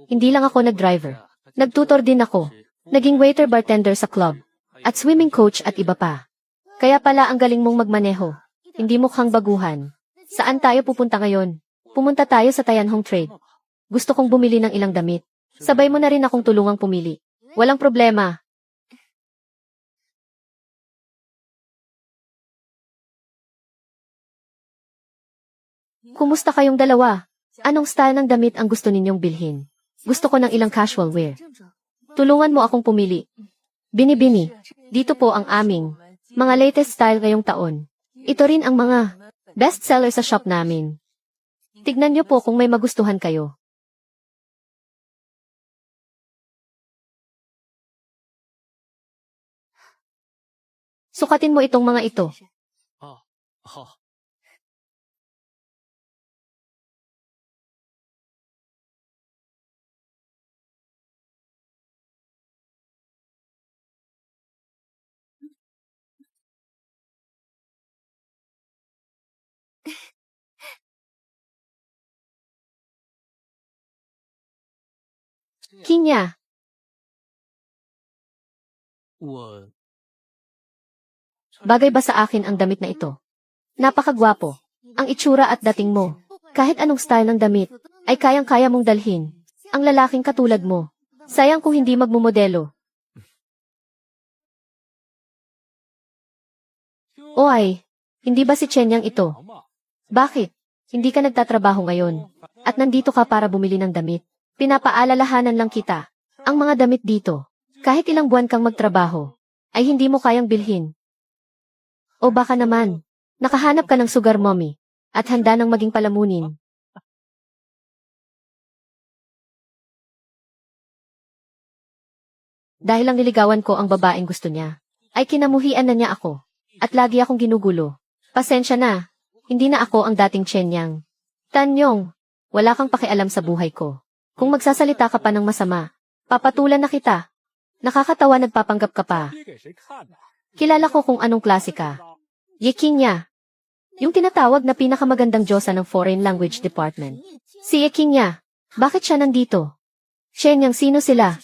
Speaker 1: Hindi lang ako nag-driver. Nagtutor din ako. Naging waiter bartender sa club. At swimming coach at iba pa. Kaya pala ang galing mong magmaneho. Hindi mukhang baguhan. Saan tayo pupunta ngayon? Pumunta tayo sa Tianhong Trade. Gusto kong bumili ng ilang damit. Sabay mo na rin akong tulungang pumili. Walang problema. Kumusta kayong dalawa? Anong style ng damit ang gusto ninyong bilhin? Gusto ko ng ilang casual wear. Tulungan mo akong pumili. Binibini, dito po ang aming mga latest style ngayong taon. Ito rin ang mga best seller sa shop namin. Tignan niyo po kung may magustuhan kayo. Sukatin mo itong mga ito. Kinya, bagay ba sa akin ang damit na ito? Napakagwapo. Ang itsura at dating mo. Kahit anong style ng damit, ay kayang-kaya mong dalhin. Ang lalaking katulad mo. Sayang kung hindi magmumodelo. O ay, hindi ba si Chen Yang ito? Bakit? Hindi ka nagtatrabaho ngayon. At nandito ka para bumili ng damit. Pinapaalalahanan lang kita. Ang mga damit dito, kahit ilang buwan kang magtrabaho, ay hindi mo kayang bilhin. O baka naman, nakahanap ka ng sugar mommy, at handa nang maging palamunin. Dahil lang niligawan ko ang babaeng gusto niya, ay kinamuhian na niya ako, at lagi akong ginugulo. Pasensya na, hindi na ako ang dating Chen Yang. Tanyong, wala kang pakialam sa buhay ko. Kung magsasalita ka pa ng masama, papatulan na kita. Nakakatawa, nagpapanggap ka pa. Kilala ko kung anong klase ka. Yekinya. Yung tinatawag na pinakamagandang Diyosa ng Foreign Language Department. Si Yekinya. Bakit siya nandito? Shenyang, sino sila?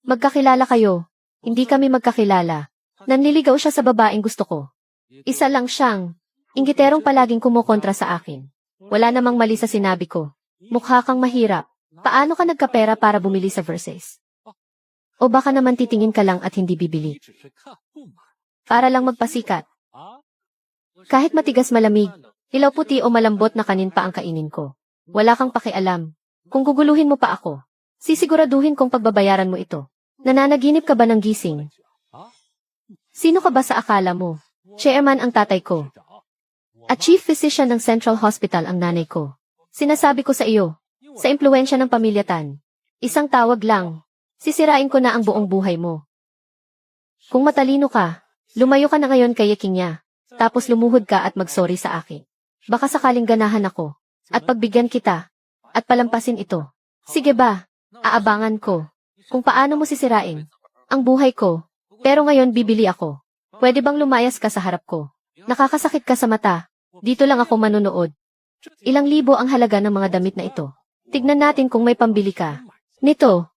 Speaker 1: Magkakilala kayo. Hindi kami magkakilala. Nanliligaw siya sa babaeng gusto ko. Isa lang siyang inggiterong palaging kumukontra sa akin. Wala namang mali sa sinabi ko. Mukha kang mahirap. Paano ka nagkapera para bumili sa Versace? O baka naman titingin ka lang at hindi bibili. Para lang magpasikat. Kahit matigas malamig, ilaw puti o malambot na kanin pa ang kainin ko. Wala kang pakialam. Kung guguluhin mo pa ako, sisiguraduhin kong pagbabayaran mo ito. Nananaginip ka ba ng gising? Sino ka ba sa akala mo? Chairman ang tatay ko. At chief physician ng Central Hospital ang nanay ko. Sinasabi ko sa iyo, sa impluensya ng pamilya Tan, isang tawag lang, sisirain ko na ang buong buhay mo. Kung matalino ka, lumayo ka na ngayon kay Yekinya, tapos lumuhod ka at magsorry sa akin. Baka sakaling ganahan ako, at pagbigyan kita, at palampasin ito. Sige ba, aabangan ko, kung paano mo sisirain ang buhay ko, pero ngayon bibili ako. Pwede bang lumayas ka sa harap ko? Nakakasakit ka sa mata, dito lang ako manunood. Ilang libo ang halaga ng mga damit na ito. Tignan natin kung may pambili ka. Nito,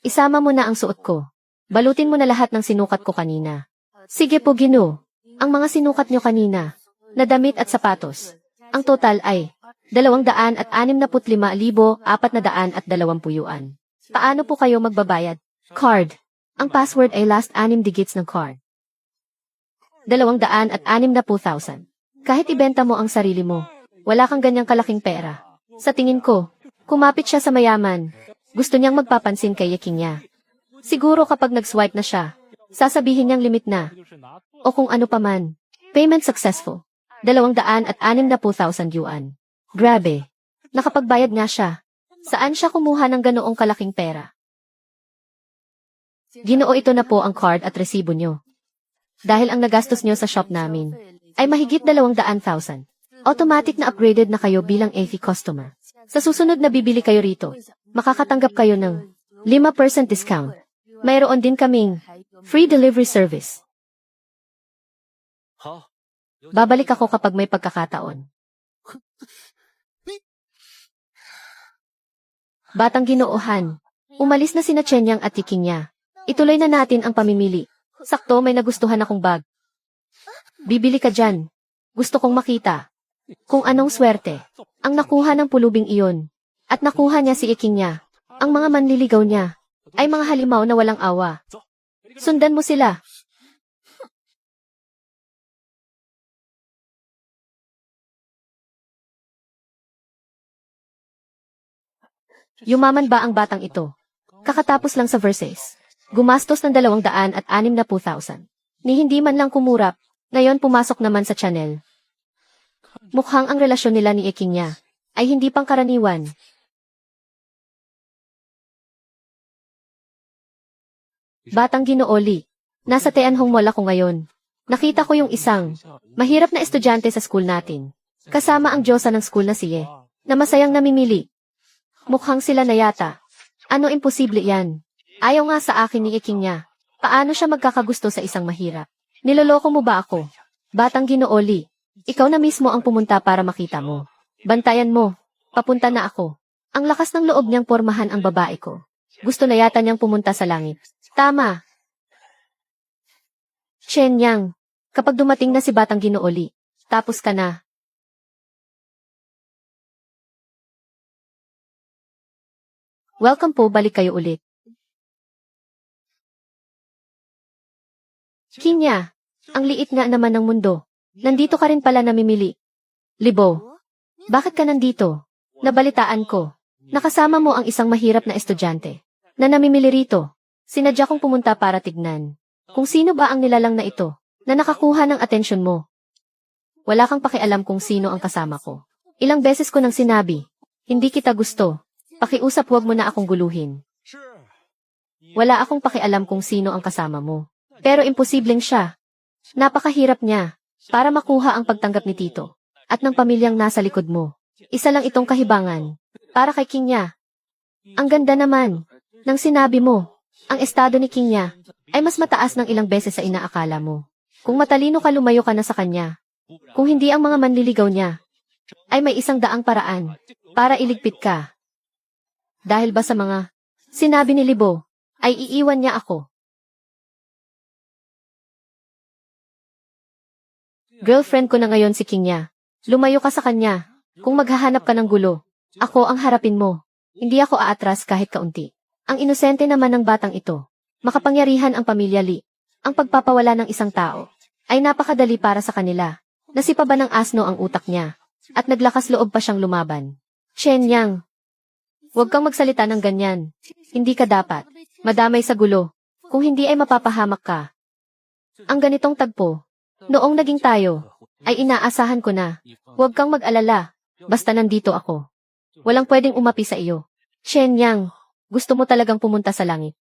Speaker 1: isama mo na ang suot ko. Balutin mo na lahat ng sinukat ko kanina. Sige po, Ginoo. Ang mga sinukat nyo kanina, na damit at sapatos. Ang total ay 265,420 yuan. Paano po kayo magbabayad? Card. Ang password ay last 6 digits ng card. 260,000. Kahit ibenta mo ang sarili mo, wala kang ganyang kalaking pera. Sa tingin ko, kumapit siya sa mayaman. Gusto niyang magpapansin kay Yekinya. Siguro kapag nag-swipe na siya, sasabihin niyang limit na. O kung ano paman. Payment successful. 260,000 yuan. Grabe. Nakapagbayad nga siya. Saan siya kumuha ng ganoong kalaking pera? Ginoo, ito na po ang card at resibo nyo. Dahil ang nagastos nyo sa shop namin ay mahigit 200,000. Automatic na upgraded na kayo bilang AFI customer. Sa susunod na bibili kayo rito, makakatanggap kayo ng 5% discount. Mayroon din kaming free delivery service. Babalik ako kapag may pagkakataon. Batang Ginoohan, umalis na sina Chenyang at Yekinya. Ituloy na natin ang pamimili. Sakto, may nagustuhan akong bag. Bibili ka dyan. Gusto kong makita kung anong swerte ang nakuha ng pulubing iyon. At nakuha niya si Yekinya. Ang mga manliligaw niya ay mga halimaw na walang awa. Sundan mo sila. Yumaman ba ang batang ito? Kakatapos lang sa Versace. Gumastos ng 260,000. Ni hindi man lang kumurap, ngayon pumasok naman sa Chanel. Mukhang ang relasyon nila ni Yekinya ay hindi pangkaraniwan. Batang Ginooli, nasa Tianhong Mall ako ngayon. Nakita ko yung isang mahirap na estudyante sa school natin. Kasama ang diyosa ng school na si Ye, na masayang namimili. Mukhang sila na yata. Ano, imposible yan? Ayaw nga sa akin ni Yekinya. Paano siya magkakagusto sa isang mahirap? Niloloko mo ba ako? Batang Ginooli, ikaw na mismo ang pumunta para makita mo. Bantayan mo. Papunta na ako. Ang lakas ng loob niyang pormahan ang babae ko. Gusto na yata niyang pumunta sa langit. Tama. Shenyang, kapag dumating na si Batang Ginooli, tapos ka na. Welcome po, balik kayo ulit. Kinya, ang liit nga naman ng mundo. Nandito ka rin pala namimili. Libo, bakit ka nandito? Nabalitaan ko. Nakasama mo ang isang mahirap na estudyante na namimili rito. Sinadya kong pumunta para tignan kung sino ba ang nilalang na ito na nakakuha ng atensyon mo. Wala kang pakialam kung sino ang kasama ko. Ilang beses ko nang sinabi, hindi kita gusto. Pakiusap, huwag mo na akong guluhin. Wala akong pakialam kung sino ang kasama mo. Pero imposibleng siya. Napakahirap niya para makuha ang pagtanggap ni Tito at ng pamilyang nasa likod mo. Isa lang itong kahibangan para kay Kinya. Ang ganda naman ng sinabi mo. Ang estado ni King niya ay mas mataas ng ilang beses sa inaakala mo. Kung matalino ka, lumayo ka na sa kanya. Kung hindi, ang mga manliligaw niya ay may 100 paraan para iligpit ka. Dahil ba sa mga sinabi ni Libo, ay iiwan niya ako. Girlfriend ko na ngayon si King niya. Lumayo ka sa kanya. Kung maghahanap ka ng gulo, ako ang harapin mo. Hindi ako aatras kahit kaunti. Ang inosente naman ng batang ito. Makapangyarihan ang pamilya Lee. Ang pagpapawala ng isang tao ay napakadali para sa kanila. Nasipa ba ng asno ang utak niya? At naglakas loob pa siyang lumaban. Chen Yang, huwag kang magsalita ng ganyan. Hindi ka dapat madamay sa gulo. Kung hindi ay mapapahamak ka. Ang ganitong tagpo, noong naging tayo, ay inaasahan ko na. Huwag kang mag-alala. Basta nandito ako. Walang pwedeng umapi sa iyo. Chen Yang, gusto mo talagang pumunta sa langit?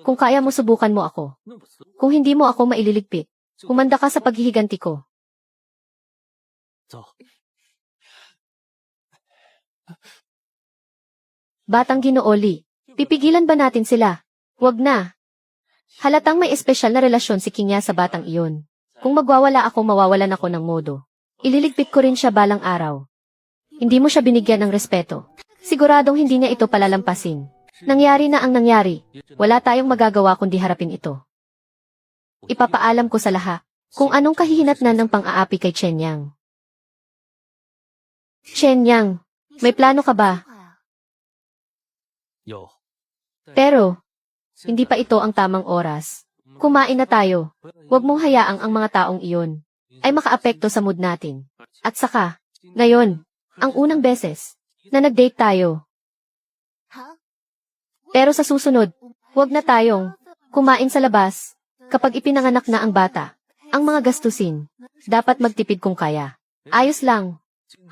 Speaker 1: Kung kaya mo, subukan mo ako. Kung hindi mo ako maililigpit, humanda ka sa paghihiganti ko. Batang Ginooli, pipigilan ba natin sila? Huwag na. Halatang may espesyal na relasyon si King niya sa batang iyon. Kung magwawala ako, mawawalan ako ng modo. Ililigpit ko rin siya balang araw. Hindi mo siya binigyan ng respeto. Siguradong hindi niya ito palalampasin. Nangyari na ang nangyari. Wala tayong magagawa kundi harapin ito. Ipapaalam ko sa lahat kung anong kahihinatnan ng pang-aapi kay Chen Yang. Chen Yang, may plano ka ba? Pero, hindi pa ito ang tamang oras. Kumain na tayo. Huwag mong hayaang ang mga taong iyon ay makaapekto sa mood natin. At saka, ngayon, ang unang beses na nag-date tayo. Pero sa susunod, huwag na tayong kumain sa labas. Kapag ipinanganak na ang bata, ang mga gastusin, dapat magtipid kung kaya. Ayos lang.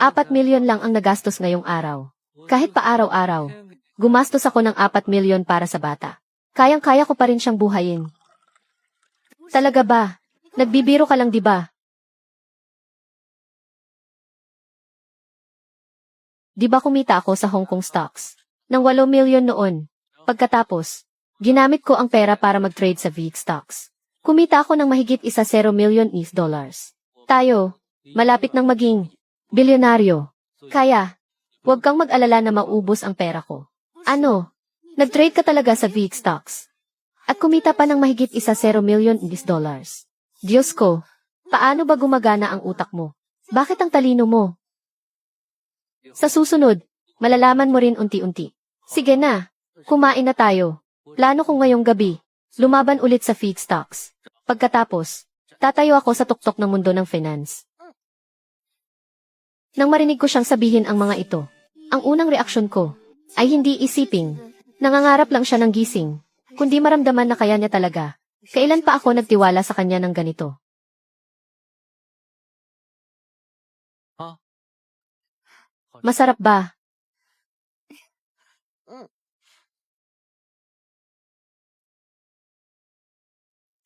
Speaker 1: 4 milyon lang ang nagastos ngayong araw. Kahit pa araw-araw, gumastos ako ng 4 milyon para sa bata. Kayang-kaya ko pa rin siyang buhayin. Talaga ba? Nagbibiro ka lang, di ba? Di ba kumita ako sa Hong Kong stocks ng 8 milyon noon? Pagkatapos, ginamit ko ang pera para mag-trade sa VIX stocks. Kumita ako ng mahigit 1 milyon US dollars. Tayo, malapit nang maging bilyonaryo. Kaya, huwag kang mag-alala na maubos ang pera ko. Ano? Nag-trade ka talaga sa VIX stocks? At kumita pa ng mahigit 1 milyon US dollars. Diyos ko, paano ba gumagana ang utak mo? Bakit ang talino mo? Sa susunod, malalaman mo rin unti-unti. Sige na, kumain na tayo. Plano ko ngayong gabi, lumaban ulit sa VIX stocks. Pagkatapos, tatayo ako sa tuktok ng mundo ng finance. Nang marinig ko siyang sabihin ang mga ito, ang unang reaksyon ko ay hindi isiping nangangarap lang siya ng gising, kundi maramdaman na kaya niya talaga. Kailan pa ako nagtiwala sa kanya ng ganito? Masarap ba?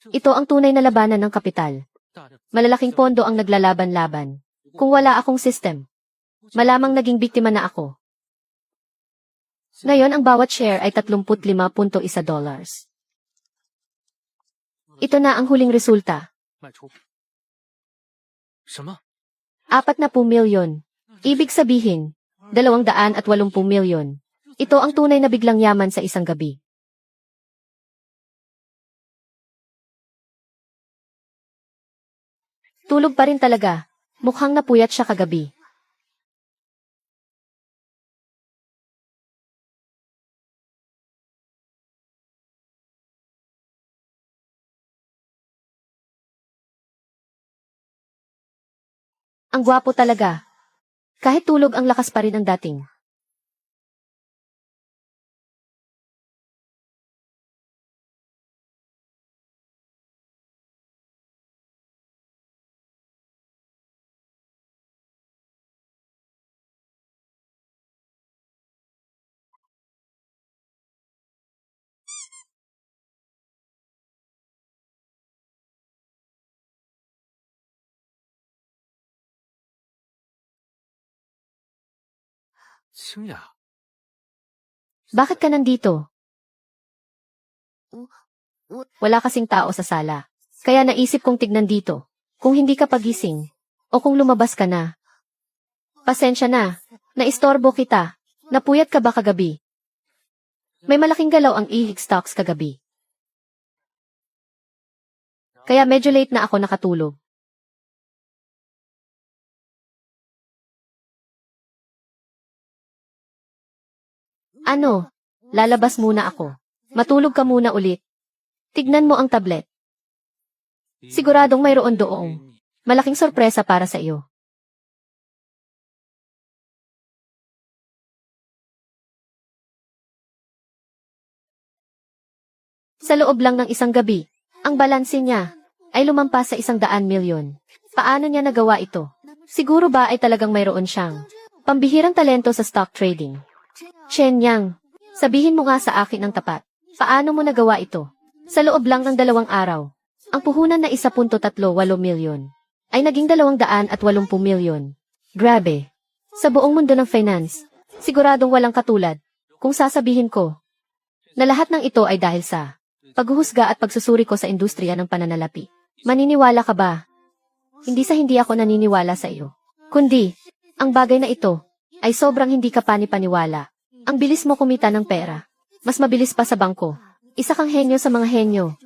Speaker 1: Ito ang tunay na labanan ng kapital. Malalaking pondo ang naglalaban-laban. Kung wala akong system, malamang naging biktima na ako. Ngayon ang bawat share ay 35.1 dollars. Ito na ang huling resulta. 40 milyon. Ibig sabihin, 280 milyon. Ito ang tunay na biglang yaman sa isang gabi. Tulog pa rin talaga. Mukhang napuyat siya kagabi. Ang gwapo talaga. Kahit tulog, ang lakas pa rin ang dating. Bakit ka nandito? Wala kasing tao sa sala. Kaya naisip kong tignan dito. Kung hindi ka pagising. O kung lumabas ka na. Pasensya na. Naistorbo kita. Napuyat ka ba kagabi? May malaking galaw ang ihik stocks kagabi. Kaya medyo late na ako nakatulog. Ano? Lalabas muna ako. Matulog ka muna ulit. Tignan mo ang tablet. Siguradong mayroon doong. Malaking sorpresa para sa iyo. Sa loob lang ng isang gabi, ang balanse niya ay lumampas sa 100 milyon. Paano niya nagawa ito? Siguro ba ay talagang mayroon siyang pambihirang talento sa stock trading? Chen Yang, sabihin mo nga sa akin ng tapat. Paano mo nagawa ito? Sa loob lang ng 2 araw, ang puhunan na 1.38 milyon ay naging 280 milyon. Grabe. Sa buong mundo ng finance, siguradong walang katulad kung sasabihin ko na lahat ng ito ay dahil sa paghuhusga at pagsusuri ko sa industriya ng pananalapi. Maniniwala ka ba? Hindi ako naniniwala sa iyo. Kundi, ang bagay na ito ay sobrang hindi ka panipaniwala. Ang bilis mo kumita ng pera. Mas mabilis pa sa bangko. Isa kang henyo sa mga henyo.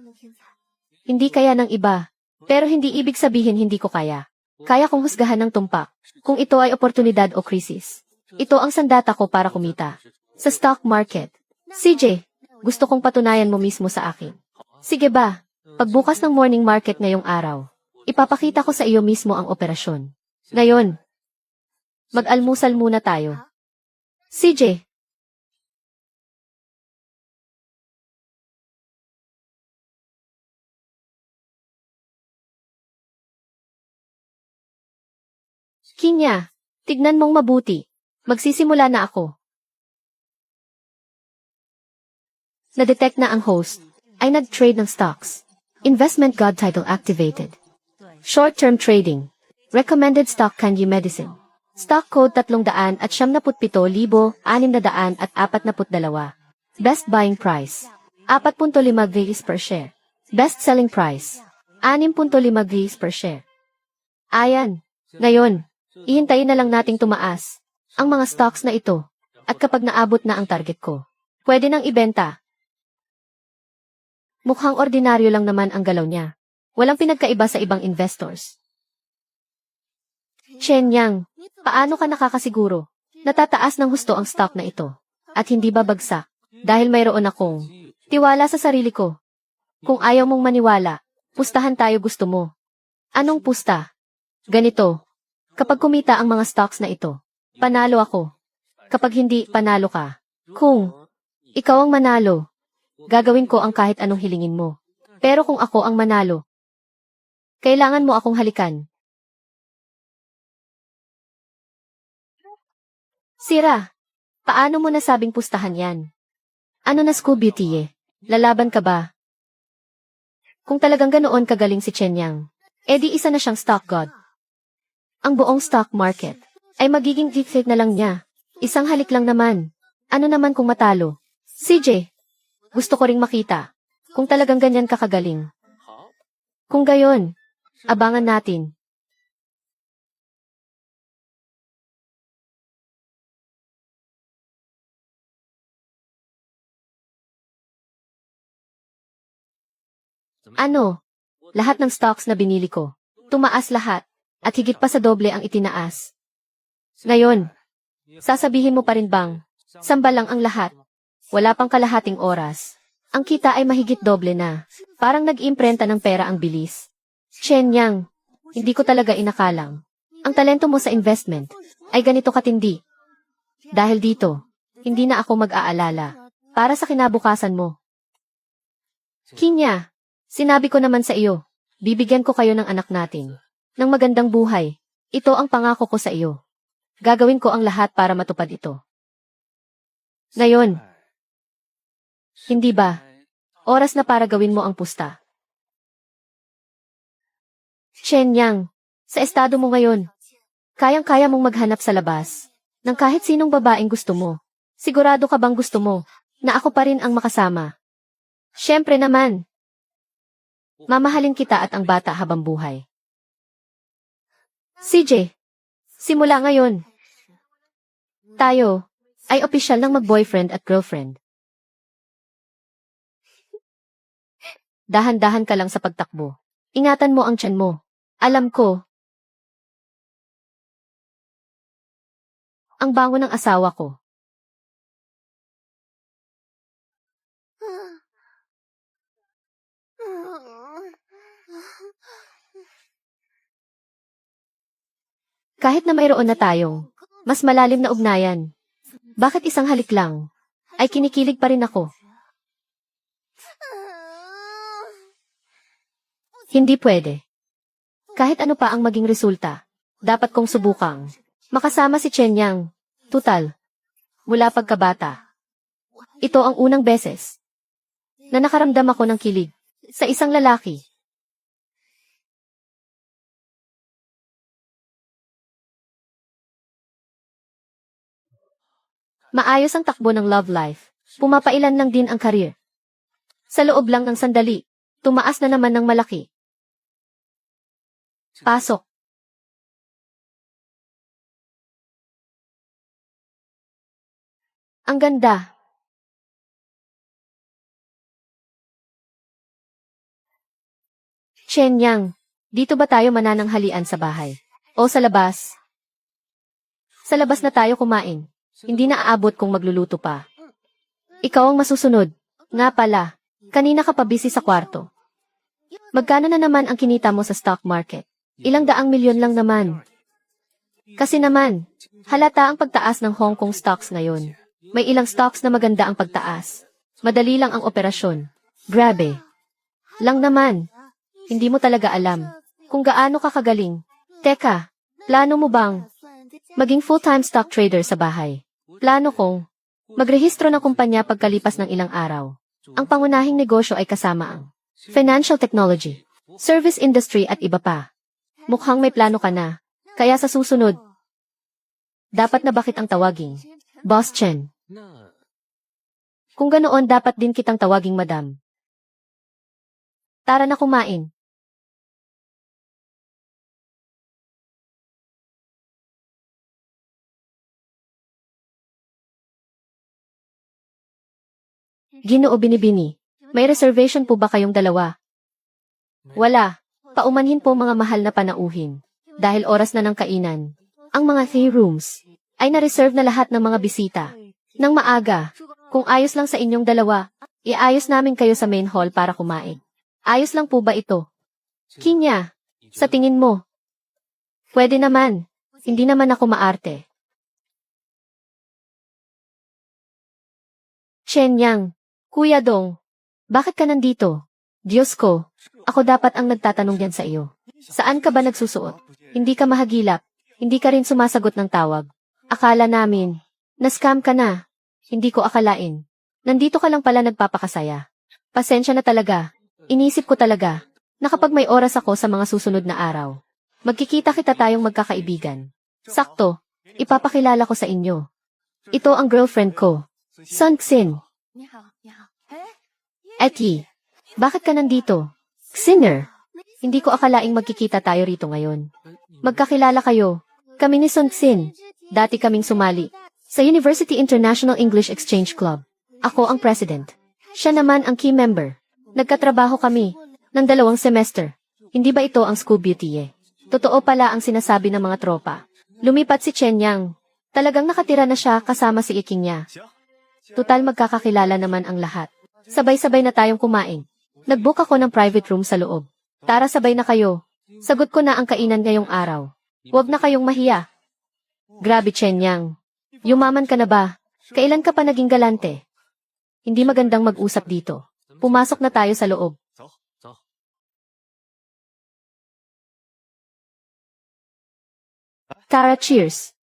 Speaker 1: Hindi kaya ng iba. Pero hindi ibig sabihin hindi ko kaya. Kaya kong husgahan ng tumpak. Kung ito ay oportunidad o krisis. Ito ang sandata ko para kumita. Sa stock market. CJ, gusto kong patunayan mo mismo sa akin. Sige ba? Pagbukas ng morning market ngayong araw, ipapakita ko sa iyo mismo ang operasyon. Ngayon, mag-almusal muna tayo. CJ. Kinya, tignan mong mabuti. Magsisimula na ako. Na-detect na ang host ay nag-trade ng stocks. Investment God title activated. Short-term trading. Recommended stock Kanyi Medicine. Stock code 377,642. Best buying price. 4.5 GBs per share. Best selling price. 6.5 GBs per share. Ayan. Ngayon, ihintayin na lang nating tumaas ang mga stocks na ito. At kapag naabot na ang target ko, pwede nang ibenta. Mukhang ordinaryo lang naman ang galaw niya. Walang pinagkaiba sa ibang investors. Chen Yang, paano ka nakakasiguro? Natataas ng husto ang stock na ito. At hindi babagsak. Dahil mayroon akong tiwala sa sarili ko. Kung ayaw mong maniwala, pustahan tayo gusto mo. Anong pusta? Ganito. Kapag kumita ang mga stocks na ito, panalo ako. Kapag hindi, panalo ka. Kung ikaw ang manalo, gagawin ko ang kahit anong hilingin mo. Pero kung ako ang manalo, kailangan mo akong halikan. Sira, paano mo nasabing pustahan yan? Ano na Scooby Beauty? Lalaban ka ba? Kung talagang ganoon kagaling si Chen Yang, edi isa na siyang stock god. Ang buong stock market ay magiging dictate na lang niya. Isang halik lang naman. Ano naman kung matalo? CJ, gusto ko ring makita kung talagang ganyan ka kagaling. Kung gayon, abangan natin. Ano? Lahat ng stocks na binili ko, tumaas lahat, at higit pa sa doble ang itinaas. Ngayon, sasabihin mo pa rin bang, samba lang ang lahat, wala pang kalahating oras. Ang kita ay mahigit doble na, parang nag-imprenta ng pera ang bilis. Chen Yang, hindi ko talaga inakalang. Ang talento mo sa investment ay ganito katindi. Dahil dito, hindi na ako mag-aalala para sa kinabukasan mo. Kinya, sinabi ko naman sa iyo, bibigyan ko kayo ng anak natin ng magandang buhay. Ito ang pangako ko sa iyo. Gagawin ko ang lahat para matupad ito. Ngayon, hindi ba? Oras na para gawin mo ang pusta. Chen Yang, sa estado mo ngayon, kayang-kaya mong maghanap sa labas ng kahit sinong babaeng gusto mo. Sigurado ka bang gusto mo na ako pa rin ang makasama? Siyempre naman. Mamahalin kita at ang bata habang buhay. CJ, simula ngayon, tayo ay opisyal ng mag-boyfriend at girlfriend. Dahan-dahan ka lang sa pagtakbo. Ingatan mo ang tiyan mo. Alam ko, ang bango ng asawa ko. Kahit na mayroon na tayong mas malalim na ugnayan, bakit isang halik lang ay kinikilig pa rin ako? Hindi pwede. Kahit ano pa ang maging resulta, dapat kong subukang makasama si Chen Yang. Tutal, mula pagkabata. Ito ang unang beses na nakaramdam ako ng kilig sa isang lalaki. Maayos ang takbo ng love life. Pumapailan lang din ang career. Sa loob lang ng sandali, tumaas na naman ng malaki. Pasok. Ang ganda. Chen Yang, dito ba tayo manananghalian sa bahay? O sa labas? Sa labas na tayo kumain. Hindi na aabot kung magluluto pa. Ikaw ang masusunod. Nga pala, kanina ka pa busy sa kwarto. Magkano na naman ang kinita mo sa stock market? Ilang daang milyon lang naman. Kasi naman, halata ang pagtaas ng Hong Kong stocks ngayon. May ilang stocks na maganda ang pagtaas. Madali lang ang operasyon. Grabe. Lang naman. Hindi mo talaga alam kung gaano ka kagaling. Teka, plano mo bang maging full-time stock trader sa bahay? Plano kong magrehistro ng kumpanya pagkalipas ng ilang araw. Ang pangunahing negosyo ay kasama ang financial technology, service industry at iba pa. Mukhang may plano ka na, kaya sa susunod, dapat na bakit ang tawaging Boss Chen? Kung ganoon dapat din kitang tawaging Madam. Tara na kumain. Ginoo Binibini, may reservation po ba kayong dalawa? Wala. Paumanhin po mga mahal na panauhin. Dahil oras na ng kainan. Ang mga tea rooms ay na-reserve na lahat ng mga bisita. Nang maaga, kung ayos lang sa inyong dalawa, iayos namin kayo sa main hall para kumain. Ayos lang po ba ito? Kinya, sa tingin mo? Pwede naman. Hindi naman ako maarte. Chen Yang, Kuya Dong, bakit ka nandito? Diyos ko, ako dapat ang nagtatanong yan sa iyo. Saan ka ba nagsusuot? Hindi ka mahagilap. Hindi ka rin sumasagot ng tawag. Akala namin, na-scam ka na. Hindi ko akalain. Nandito ka lang pala nagpapakasaya. Pasensya na talaga. Inisip ko talaga, na kapag may oras ako sa mga susunod na araw, magkikita kita tayong magkakaibigan. Sakto, ipapakilala ko sa inyo. Ito ang girlfriend ko, Sun Xin. Eki, bakit ka nandito? Sinner, hindi ko akalaing magkikita tayo rito ngayon. Magkakilala kayo. Kami ni Sun Xin. Dati kaming sumali sa University International English Exchange Club. Ako ang president. Siya naman ang key member. Nagkatrabaho kami ng 2 semester. Hindi ba ito ang school beauty? Totoo pala ang sinasabi ng mga tropa. Lumipat si Chen Yang. Talagang nakatira na siya kasama si iking niya. Tutal magkakakilala naman ang lahat. Sabay-sabay na tayong kumain. Nag-book ako ng private room sa loob. Tara sabay na kayo. Sagot ko na ang kainan ngayong araw. Huwag na kayong mahiya. Grabe Chen Yang. Yumaman ka na ba? Kailan ka pa naging galante? Hindi magandang mag-usap dito. Pumasok na tayo sa loob. Tara, cheers.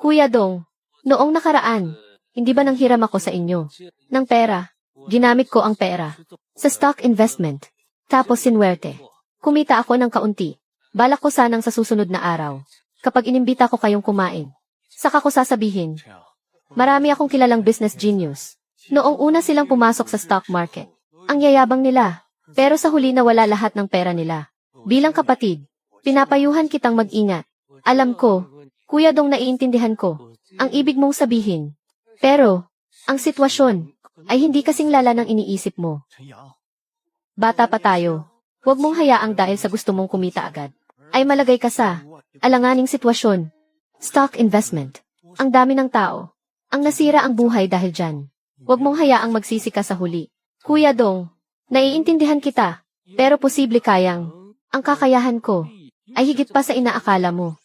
Speaker 1: Kuya Dong, noong nakaraan, hindi ba nanghiram ako sa inyo ng pera? Ginamit ko ang pera sa stock investment. Tapos sinwerte. Kumita ako ng kaunti. Balak ko sanang sa susunod na araw. Kapag inimbita ko kayong kumain, saka ko sasabihin, marami akong kilalang business genius. Noong una silang pumasok sa stock market. Ang yayabang nila, pero sa huli nawala lahat ng pera nila. Bilang kapatid, pinapayuhan kitang mag-ingat. Alam ko, Kuya Dong, naiintindihan ko ang ibig mong sabihin. Pero, ang sitwasyon ay hindi kasing lala ng iniisip mo. Bata pa tayo. Huwag mong hayaang dahil sa gusto mong kumita agad ay malagay ka sa alanganing sitwasyon. Stock investment. Ang dami ng tao. Ang nasira ang buhay dahil dyan. Huwag mong hayaang magsisi ka sa huli. Kuya Dong, naiintindihan kita, pero posible kayang ang kakayahan ko ay higit pa sa inaakala mo.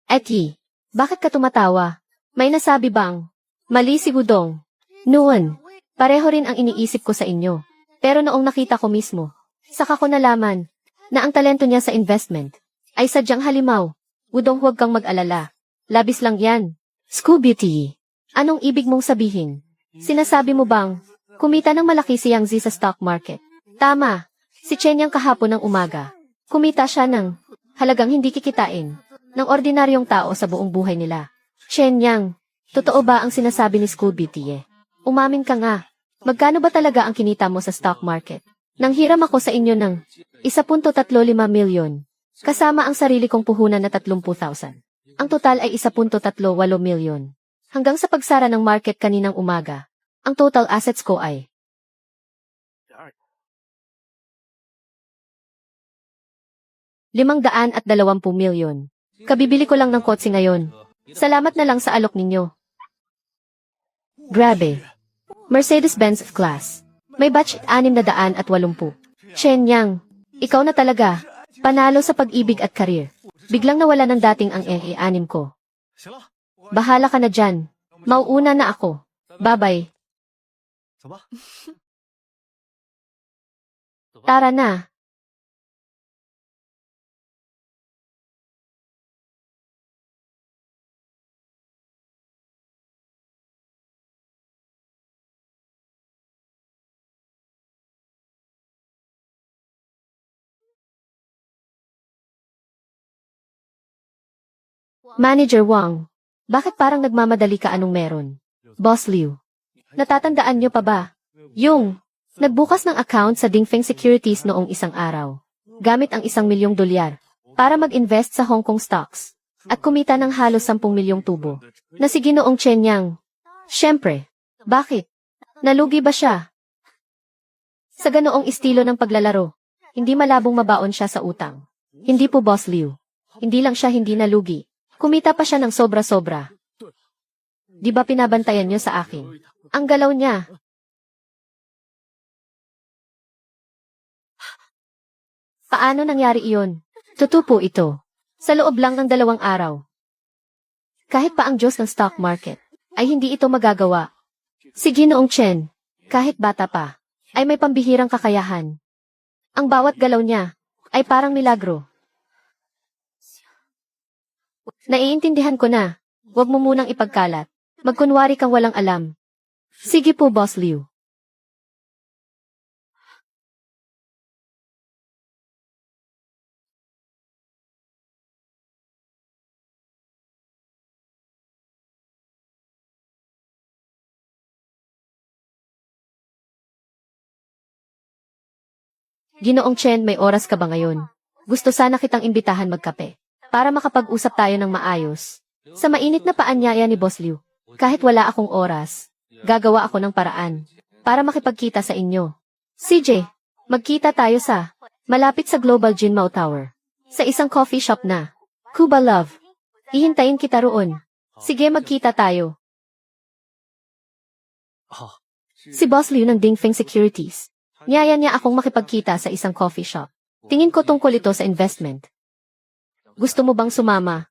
Speaker 1: Eki, bakit ka tumatawa? May nasabi bang mali si Gudong? Noon, pareho rin ang iniisip ko sa inyo. Pero noong nakita ko mismo, saka ko nalaman na ang talento niya sa investment ay sadyang halimaw. Gudong, huwag kang mag-alala. Labis lang yan. Scooby T. Anong ibig mong sabihin? Sinasabi mo bang kumita ng malaki si Yang Zi sa stock market? Tama. Si Chen Yang kahapon ng umaga. Kumita siya ng halagang hindi kikitain ng ordinaryong tao sa buong buhay nila. Chen Yang, totoo ba ang sinasabi ni Scooby T? Umamin ka nga. Magkano ba talaga ang kinita mo sa stock market? Nanghiram ako sa inyo ng 1.35 milyon. Kasama ang sarili kong puhunan na 30,000. Ang total ay 1.38 milyon. Hanggang sa pagsara ng market kaninang umaga, ang total assets ko ay 520 milyon. Kabibili ko lang ng kotse ngayon. Salamat na lang sa alok ninyo. Grabe. Mercedes-Benz class. May batch 680. Chen Yang, ikaw na talaga. Panalo sa pag-ibig at karir. Biglang nawala ng dating ang anim ko. Bahala ka na dyan. Mauuna na ako. Bye-bye. Tara na. Manager Wang, bakit parang nagmamadali ka, anong meron? Boss Liu, natatandaan niyo pa ba? Yung nagbukas ng account sa Dingfeng Securities noong isang araw, gamit ang $1,000,000 para mag-invest sa Hong Kong stocks, at kumita ng halos 10 milyong tubo, na si Ginoong Chen Yang. Siyempre, bakit? Nalugi ba siya? Sa ganoong estilo ng paglalaro, hindi malabong mabaon siya sa utang. Hindi po, Boss Liu. Hindi lang siya hindi nalugi. Kumita pa siya ng sobra-sobra. Di ba pinabantayan niyo sa akin? Ang galaw niya. Paano nangyari iyon? Totoo po ito. Sa loob lang ng 2 araw. Kahit pa ang Diyos ng stock market, ay hindi ito magagawa. Si Ginoong Chen, kahit bata pa, ay may pambihirang kakayahan. Ang bawat galaw niya, ay parang milagro. Naiintindihan ko na. Huwag mo munang ipagkalat. Magkunwari kang walang alam. Sige po, Boss Liu. Ginoong Chen, may oras ka ba ngayon? Gusto sana kitang imbitahan magkape, para makapag-usap tayo ng maayos. Sa mainit na paanyaya ni Boss Liu, kahit wala akong oras, gagawa ako ng paraan para makipagkita sa inyo. CJ, magkita tayo sa malapit sa Global Jinmao Tower, sa isang coffee shop na Cuba Love. Ihintayin kita roon. Sige, magkita tayo. Si Boss Liu ng Dingfeng Securities. Niyaya niya akong makipagkita sa isang coffee shop. Tingin ko tungkol ito sa investment. Gusto mo bang sumama?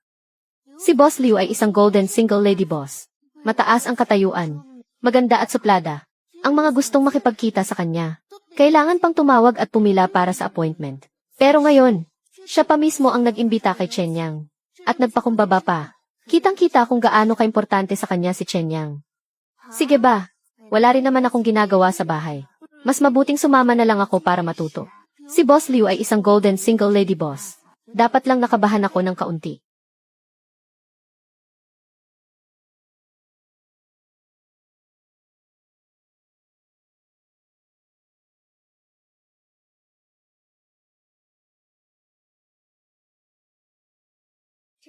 Speaker 1: Si Boss Liu ay isang golden single lady boss. Mataas ang katayuan. Maganda at suplada. Ang mga gustong makipagkita sa kanya, kailangan pang tumawag at pumila para sa appointment. Pero ngayon, siya pa mismo ang nag-imbita kay Chen Yang. At nagpakumbaba pa. Kitang-kita kung gaano kaimportante sa kanya si Chen Yang. Sige ba? Wala rin naman akong ginagawa sa bahay. Mas mabuting sumama na lang ako para matuto. Si Boss Liu ay isang golden single lady boss. Dapat lang nakabahan ako ng kaunti.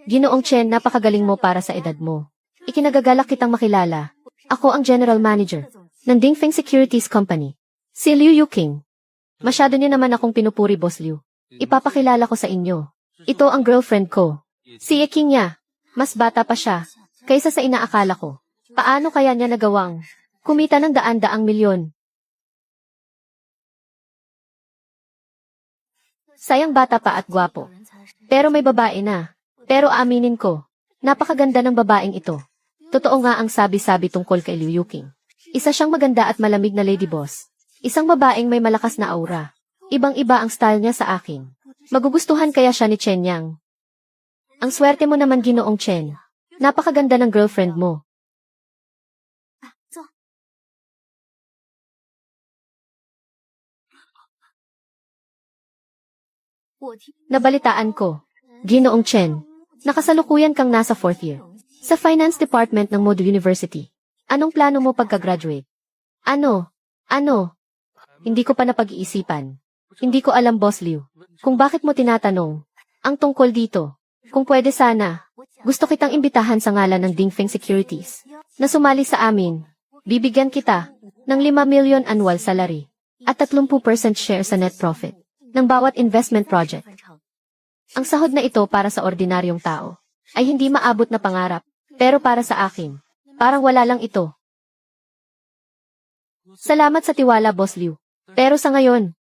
Speaker 1: Ginoong Chen, napakagaling mo para sa edad mo. Ikinagagalak kitang makilala. Ako ang General Manager ng Dingfeng Securities Company. Si Liu Yuqing. Masyado niyo naman akong pinupuri, Boss Liu. Ipapakilala ko sa inyo. Ito ang girlfriend ko. Si Eking niya. Mas bata pa siya kaysa sa inaakala ko. Paano kaya niya nagawang kumita ng daan-daang milyon? Sayang bata pa at gwapo. Pero may babae na. Pero aminin ko, napakaganda ng babaeng ito. Totoo nga ang sabi-sabi tungkol kay Liu Yuqing. Isa siyang maganda at malamig na lady boss. Isang babaeng may malakas na aura. Ibang-iba ang style niya sa akin. Magugustuhan kaya siya ni Chen Yang. Ang swerte mo naman, Ginoong Chen. Napakaganda ng girlfriend mo. Nabalitaan ko, Ginoong Chen, nakasalukuyan kang nasa 4th year sa Finance Department ng Model University. Anong plano mo pagka-graduate? Ano? Hindi ko pa napag-iisipan. Hindi ko alam, Boss Liu, kung bakit mo tinatanong. Ang tungkol dito, kung pwede sana, gusto kitang imbitahan sa ngalan ng Dingfeng Securities na sumali sa amin. Bibigyan kita ng 5 million annual salary at 30% share sa net profit ng bawat investment project. Ang sahod na ito para sa ordinaryong tao ay hindi maabot na pangarap, pero para sa akin, parang wala lang ito. Salamat sa tiwala, Boss Liu. Pero sa ngayon,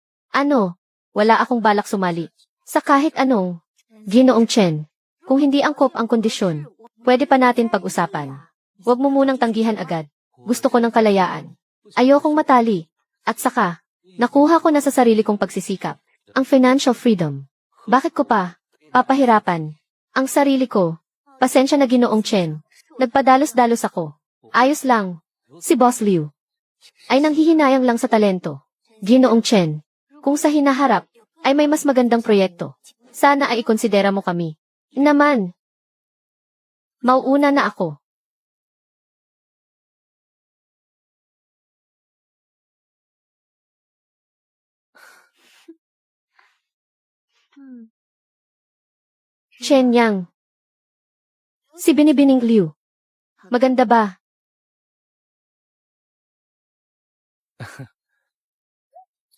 Speaker 1: wala akong balak sumali sa kahit anong. Ginoong Chen, kung hindi angkop ang kondisyon, pwede pa natin pag-usapan. Huwag mo munang tanggihan agad. Gusto ko ng kalayaan. Ayokong matali. At saka, nakuha ko na sa sarili kong pagsisikap ang financial freedom. Bakit ko pa papahirapan ang sarili ko? Pasensya na, Ginoong Chen. Nagpadalos-dalos ako. Ayos lang. Si Boss Liu ay nanghihinayang lang sa talento. Ginoong Chen, kung sa hinaharap ay may mas magandang proyekto, sana ay ikonsidera mo kami. Naman, mauuna na ako. Chen Yang. Si Binibining Liu. Maganda ba?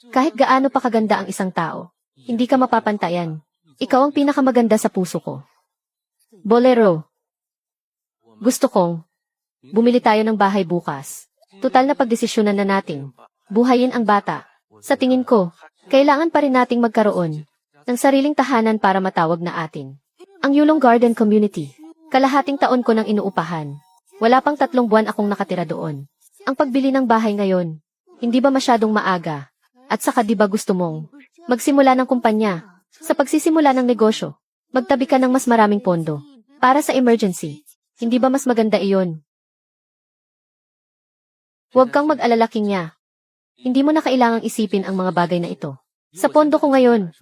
Speaker 1: Kahit gaano pa kaganda ang isang tao, hindi ka mapapantayan. Ikaw ang pinakamaganda sa puso ko. Bolero. Gusto kong bumili tayo ng bahay bukas. Tutal na pagdesisyonan na natin. Buhayin ang bata. Sa tingin ko, kailangan pa rin nating magkaroon ng sariling tahanan para matawag na atin. Ang Yulong Garden Community. Kalahating taon ko nang inuupahan. Wala pang 3 buwan akong nakatira doon. Ang pagbili ng bahay ngayon, hindi ba masyadong maaga? At saka di ba gusto mong magsimula ng kumpanya? Sa pagsisimula ng negosyo, magtabi ka ng mas maraming pondo para sa emergency. Hindi ba mas maganda iyon? Huwag kang mag-alala, Kingya. Hindi mo na kailangang isipin ang mga bagay na ito. Sa pondo ko ngayon,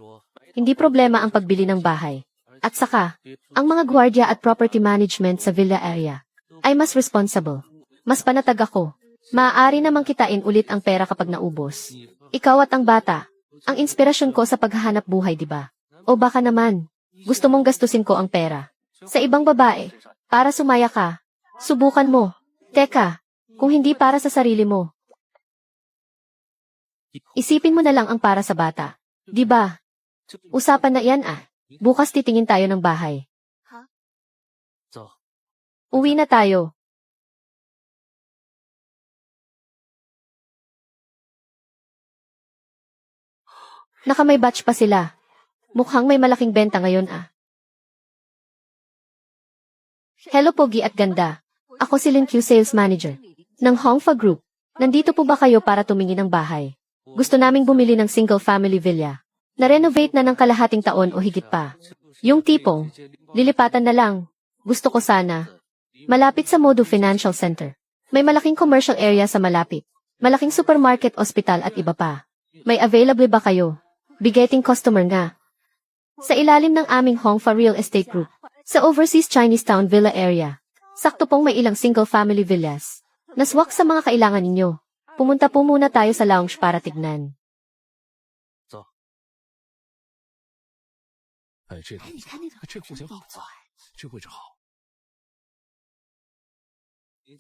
Speaker 1: hindi problema ang pagbili ng bahay. At saka, ang mga gwardiya at property management sa villa area ay mas responsible. Mas panatag ako. Maaari namang kitain ulit ang pera kapag naubos. Ikaw at ang bata, ang inspirasyon ko sa paghahanap buhay, di ba? O baka naman, gusto mong gastusin ko ang pera sa ibang babae para sumaya ka. Subukan mo. Teka, kung hindi para sa sarili mo, isipin mo na lang ang para sa bata. Di ba? Usapan na yan ah. Bukas titingin tayo ng bahay. Uwi na tayo. Naka may batch pa sila. Mukhang may malaking benta ngayon ah. Hello Pogi at ganda. Ako si Lin Q, Sales Manager ng Hongfa Group. Nandito po ba kayo para tumingin ng bahay? Gusto naming bumili ng single family villa. Na-renovate na ng kalahating taon o higit pa. Yung tipong, lilipatan na lang. Gusto ko sana. Malapit sa Modu Financial Center. May malaking commercial area sa malapit. Malaking supermarket, ospital at iba pa. May available ba kayo? Bigeting customer nga. Sa ilalim ng aming Hongfa Real Estate Group, sa Overseas Chinese Town Villa area, sakto pong may ilang single-family villas. Naswak sa mga kailangan ninyo. Pumunta po muna tayo sa lounge para tignan.
Speaker 2: 这户型好啊，这位置好。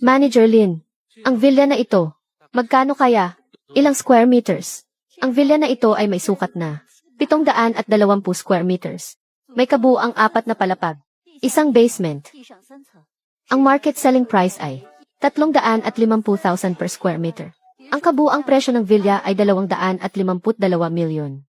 Speaker 1: Manager Lin, ang villa na ito, magkano kaya? Ilang square meters? Ang villa na ito ay may sukat na 720 square meters. May kabuuang 4 na palapag, isang basement. Ang market selling price ay 350,000 per square meter. Ang kabuuang presyo ng villa ay 252 milyon.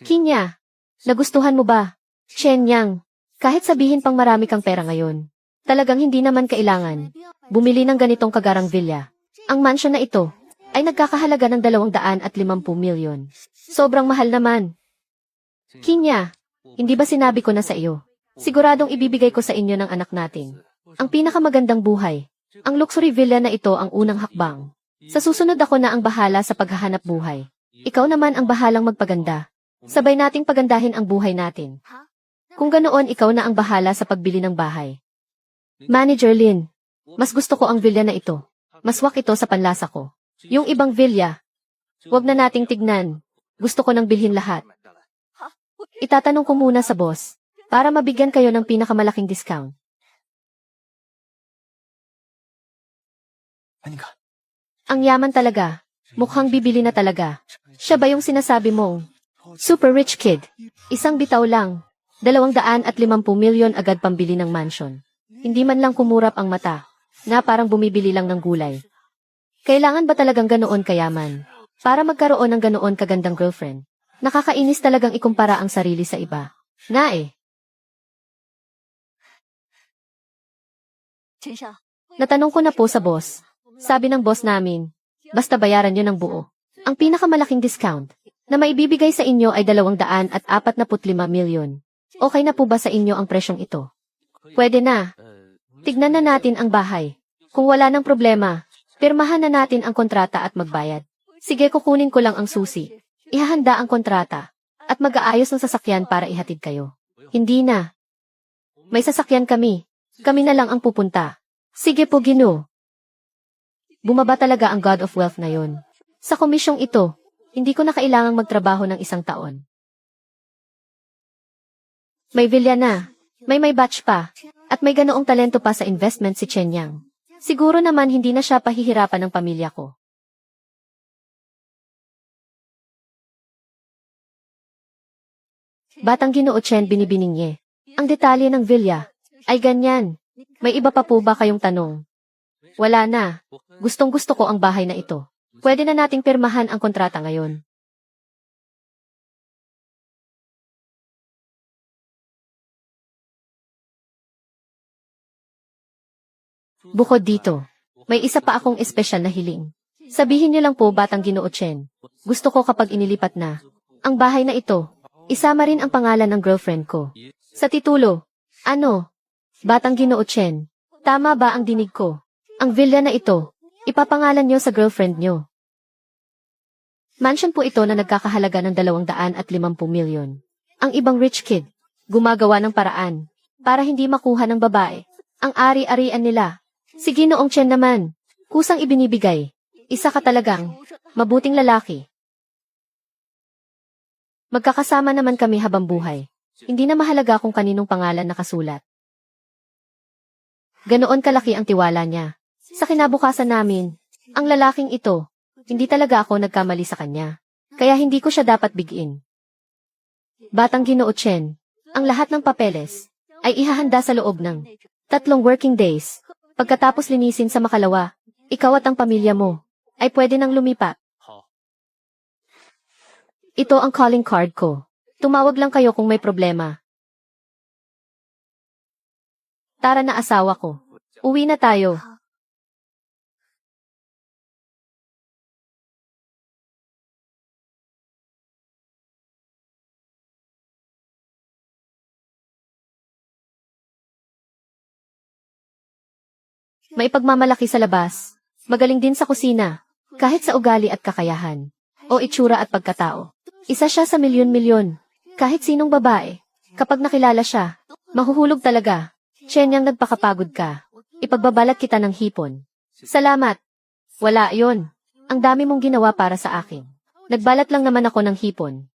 Speaker 1: Kinya, nagustuhan mo ba? Chen Yang, kahit sabihin pang marami kang pera ngayon, talagang hindi naman kailangan bumili ng ganitong kagarang villa. Ang mansion na ito ay nagkakahalaga ng 250 milyon. Sobrang mahal naman. Kinya, hindi ba sinabi ko na sa iyo? Siguradong ibibigay ko sa inyo ng anak natin ang pinakamagandang buhay. Ang luxury villa na ito ang unang hakbang. Sa susunod ako na ang bahala sa paghahanap buhay. Ikaw naman ang bahalang magpaganda. Sabay nating pagandahin ang buhay natin. Kung ganoon, ikaw na ang bahala sa pagbili ng bahay. Manager Lin, mas gusto ko ang villa na ito. Maswak ito sa panlasa ko. Yung ibang villa, wag na nating tignan. Gusto ko nang bilhin lahat. Itatanong ko muna sa boss, para mabigyan kayo ng pinakamalaking discount.
Speaker 2: 哎，你看，
Speaker 1: Ang yaman talaga. Mukhang bibili na talaga. Siya ba yung sinasabi mong super rich kid? Isang bitaw lang. 250 milyon agad pambili ng mansion. Hindi man lang kumurap ang mata, na parang bumibili lang ng gulay. Kailangan ba talagang ganoon kayaman para magkaroon ng ganoon kagandang girlfriend? Nakakainis talagang ikumpara ang sarili sa iba. Nga eh. Natanong ko na po sa boss. Sabi ng boss namin, basta bayaran nyo ng buo. Ang pinakamalaking discount na maibibigay sa inyo ay 245 milyon. Okay na po ba sa inyo ang presyong ito? Pwede na. Tignan na natin ang bahay. Kung wala ng problema, pirmahan na natin ang kontrata at magbayad. Sige, kukunin ko lang ang susi. Ihahanda ang kontrata at mag-aayos ng sasakyan para ihatid kayo. Hindi na. May sasakyan kami. Kami na lang ang pupunta. Sige po, Gino. Bumaba talaga ang God of Wealth na yon. Sa komisyong ito, hindi ko na kailangang magtrabaho ng 1 taon. May villa na, may batch pa, at may ganoong talento pa sa investment si Chen Yang. Siguro naman hindi na siya pahihirapan ng pamilya ko. Batang Ginoo Chen, binibining. Ang detalye ng villa ay ganyan. May iba pa po ba kayong tanong? Wala na. Gustong-gusto ko ang bahay na ito. Pwede na nating pirmahan ang kontrata ngayon. Bukod dito, may isa pa akong espesyal na hiling. Sabihin niyo lang po, Batang Ginoo Chen. Gusto ko kapag inilipat na ang bahay na ito, isama rin ang pangalan ng girlfriend ko sa titulo. Ano? Batang Ginoo Chen, tama ba ang dinig ko? Ang villa na ito, ipapangalan niyo sa girlfriend niyo. Mansion po ito na nagkakahalaga ng 250 milyon. Ang ibang rich kid, gumagawa ng paraan para hindi makuha ng babae ang ari-arian nila. Si Ginoong Chen naman, kusang ibinibigay. Isa ka talagang mabuting lalaki. Magkakasama naman kami habang buhay. Hindi na mahalaga kung kaninong pangalan nakasulat. Ganoon kalaki ang tiwala niya. Sa kinabukasan namin, ang lalaking ito, hindi talaga ako nagkamali sa kanya. Kaya hindi ko siya dapat bigin. Batang Ginoo Chen, ang lahat ng papeles ay ihahanda sa loob ng 3 working days. Pagkatapos linisin sa makalawa, ikaw at ang pamilya mo ay pwede nang lumipat. Ito ang calling card ko. Tumawag lang kayo kung may problema. Tara na, asawa ko. Uwi na tayo. May pagmamalaki sa labas. Magaling din sa kusina, kahit sa ugali at kakayahan. o itsura at pagkatao. Isa siya sa milyon-milyon. Kahit sinong babae. Kapag nakilala siya, mahuhulog talaga. Chenyang, nagpakapagod ka. Ipagbabalat kita ng hipon. Salamat. Wala yon. Ang dami mong ginawa para sa akin. Nagbalat lang naman ako ng hipon.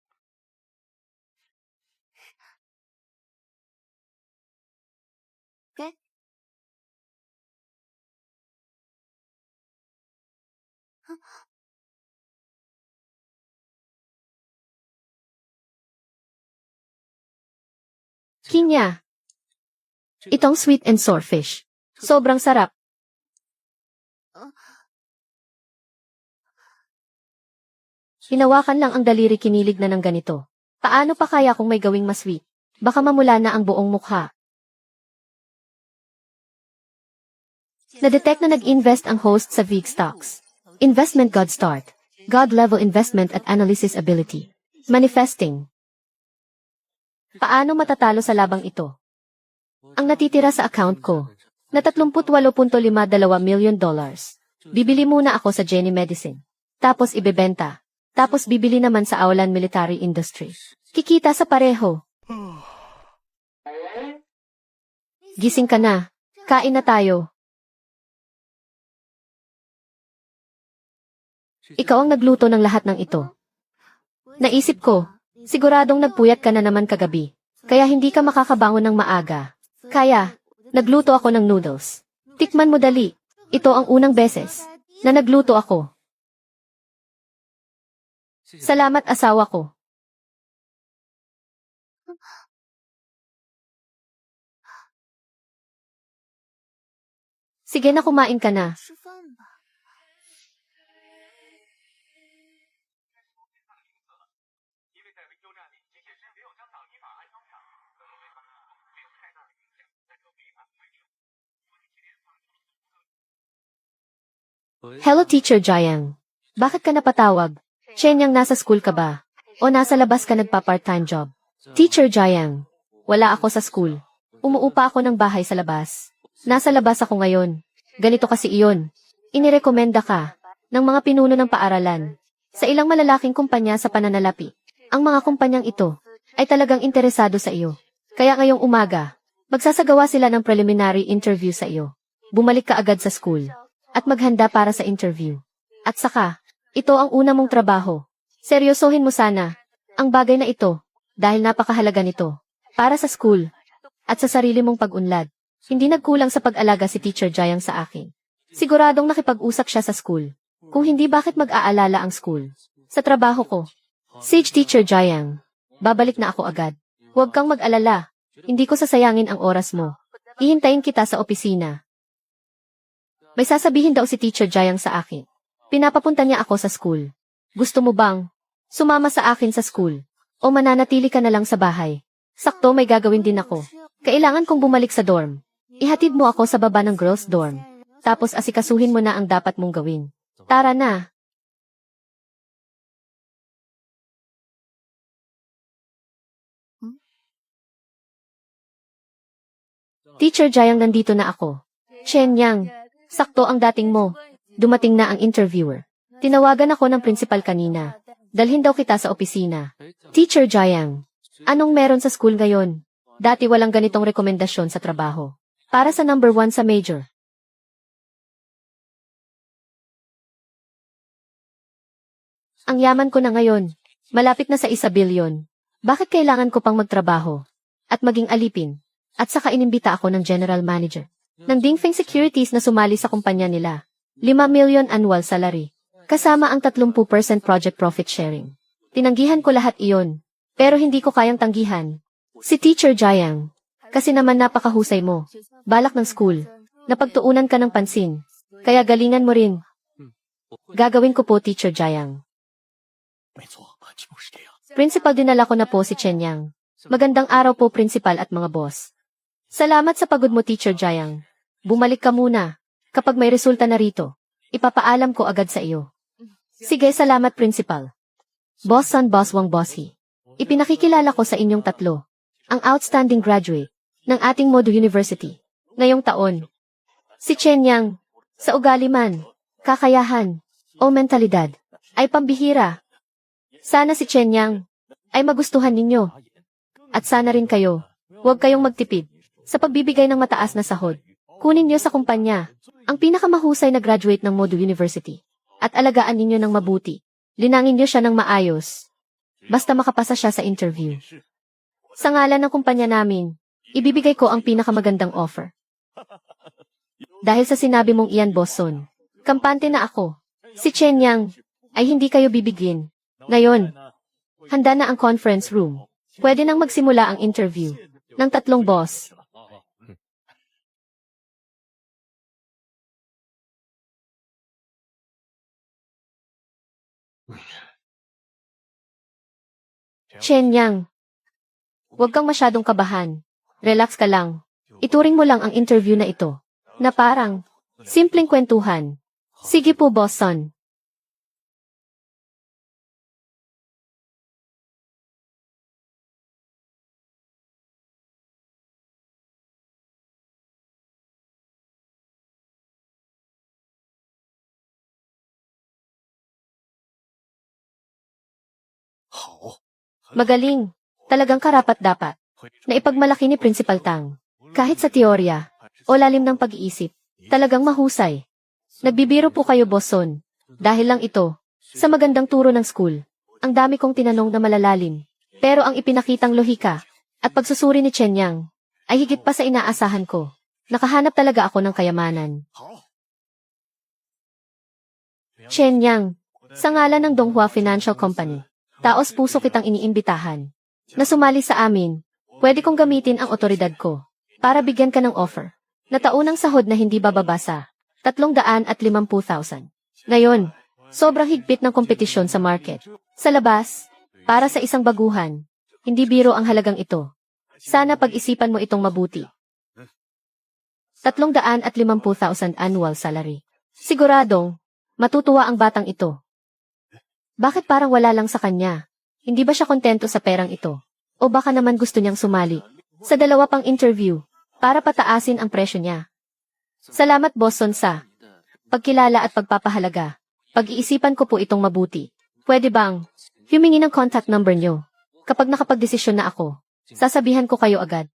Speaker 1: Kinya. Itong sweet and sour fish. Sobrang sarap. Hinawakan lang ang daliri, kinilig na ng ganito. Paano pa kaya kung may gawing mas sweet? Baka mamula na ang buong mukha. Na-detect na nag-invest ang host sa VIG stocks. Investment God start. God level investment at analysis ability. Manifesting. Paano matatalo sa labang ito? Ang natitira sa account ko, na $38.52 million. Bibili muna ako sa Jenny Medicine. Tapos ibebenta. Tapos bibili naman sa Aulan Military Industry. Kikita sa pareho. Gising ka na. Kain na tayo. Ikaw ang nagluto ng lahat ng ito. Naisip ko, siguradong nagpuyat ka na naman kagabi. Kaya hindi ka makakabangon ng maaga. Kaya, nagluto ako ng noodles. Tikman mo dali. Ito ang unang beses na nagluto ako. Salamat, asawa ko. Sige na, kumain ka na. Hello, Teacher Jiang. Bakit ka napatawag? Chenyang, nasa school ka ba? O nasa labas ka nagpa-part-time job? Teacher Jiang, wala ako sa school. Umuupa ako ng bahay sa labas. Nasa labas ako ngayon. Ganito kasi iyon. Inirekomenda ka ng mga pinuno ng paaralan sa ilang malalaking kumpanya sa pananalapi. Ang mga kumpanyang ito ay talagang interesado sa iyo. Kaya ngayong umaga, magsasagawa sila ng preliminary interview sa iyo. Bumalik ka agad sa school at maghanda para sa interview. At saka, ito ang una mong trabaho. Seryosohin mo sana ang bagay na ito dahil napakahalaga nito para sa school at sa sarili mong pag-unlad. Hindi nagkulang sa pag-alaga si Teacher Jiang sa akin. Siguradong nakipag-usap siya sa school. Kung hindi, bakit mag-aalala ang school? Sa trabaho ko. Sage, Teacher Jiang, babalik na ako agad. Huwag kang mag-alala. Hindi ko sasayangin ang oras mo. Ihintayin kita sa opisina. May sasabihin daw si Teacher Jiang sa akin. Pinapapunta niya ako sa school. Gusto mo bang sumama sa akin sa school? O mananatili ka na lang sa bahay? Sakto, may gagawin din ako. Kailangan kong bumalik sa dorm. Ihatid mo ako sa baba ng girls' dorm. Tapos asikasuhin mo na ang dapat mong gawin. Tara na. Teacher Jiang, nandito na ako. Chenyang, sakto ang dating mo. Dumating na ang interviewer. Tinawagan ako ng principal kanina. Dalhin daw kita sa opisina. Teacher Jiang, anong meron sa school ngayon? Dati walang ganitong rekomendasyon sa trabaho. Para sa number 1 sa major. Ang yaman ko na ngayon. Malapit na sa 1 bilyon. Bakit kailangan ko pang magtrabaho? At maging alipin? At saka inimbita ako ng general manager ng Dingfeng Securities na sumali sa kumpanya nila. 5 million annual salary. Kasama ang 30% project profit sharing. Tinanggihan ko lahat iyon. Pero hindi ko kayang tanggihan si Teacher Jiang. Kasi naman napakahusay mo. Balak ng school. Napagtuunan ka ng pansin. Kaya galingan mo rin. Gagawin ko po, Teacher Jiang. Principal, dinala ko na po si Chenyang. Magandang araw po, Principal at mga boss. Salamat sa pagod mo, Teacher Jiang. Bumalik ka muna. Kapag may resulta na rito, ipapaalam ko agad sa iyo. Sige, salamat, Principal. Boss Son, Boss Wang, Boss He. Ipinakikilala ko sa inyong tatlo ang outstanding graduate ng ating Modu University ngayong taon. Si Chenyang, sa ugali man, kakayahan, o mentalidad, ay pambihira. Sana si Chen Yang ay magustuhan ninyo. At sana rin kayo, huwag kayong magtipid sa pagbibigay ng mataas na sahod. Kunin niyo sa kumpanya ang pinakamahusay na graduate ng Model University at alagaan ninyo ng mabuti. Linangin niyo siya ng maayos. Basta makapasa siya sa interview. Sa ngalan ng kumpanya namin, ibibigay ko ang pinakamagandang offer. Dahil sa sinabi mong iyan, Boss Son, kampante na ako. Si Chen Yang ay hindi kayo bibigyan. Ngayon, handa na ang conference room. Pwede nang magsimula ang interview ng tatlong boss. Chen Yang, huwag kang masyadong kabahan. Relax ka lang. Ituring mo lang ang interview na ito, na parang simpleng kwentuhan. Sige po, Boss Son. Magaling. Talagang karapat-dapat na ipagmalaki ni Principal Tang. Kahit sa teorya o lalim ng pag-iisip, talagang mahusay. Nagbibiro po kayo, Boss Son. Dahil lang ito, sa magandang turo ng school, ang dami kong tinanong na malalalim. Pero ang ipinakitang lohika at pagsusuri ni Chen Yang ay higit pa sa inaasahan ko. Nakahanap talaga ako ng kayamanan. Chen Yang, sa ngalan ng Donghua Financial Company, taos puso kitang iniimbitahan na sumali sa amin. Pwede kong gamitin ang otoridad ko para bigyan ka ng offer na taunang sahod na hindi bababa sa 350,000. Ngayon, sobrang higpit ng kompetisyon sa market. Sa labas, para sa isang baguhan, hindi biro ang halagang ito. Sana pag-isipan mo itong mabuti. 350,000 annual salary. Siguradong, matutuwa ang batang ito. Bakit parang wala lang sa kanya? Hindi ba siya kontento sa perang ito? O baka naman gusto niyang sumali sa dalawa pang interview para pataasin ang presyo niya? Salamat, Boss Son, sa pagkilala at pagpapahalaga. Pag-iisipan ko po itong mabuti. Pwede bang humingi ng contact number niyo? Kapag nakapagdesisyon na ako, sasabihan ko kayo agad.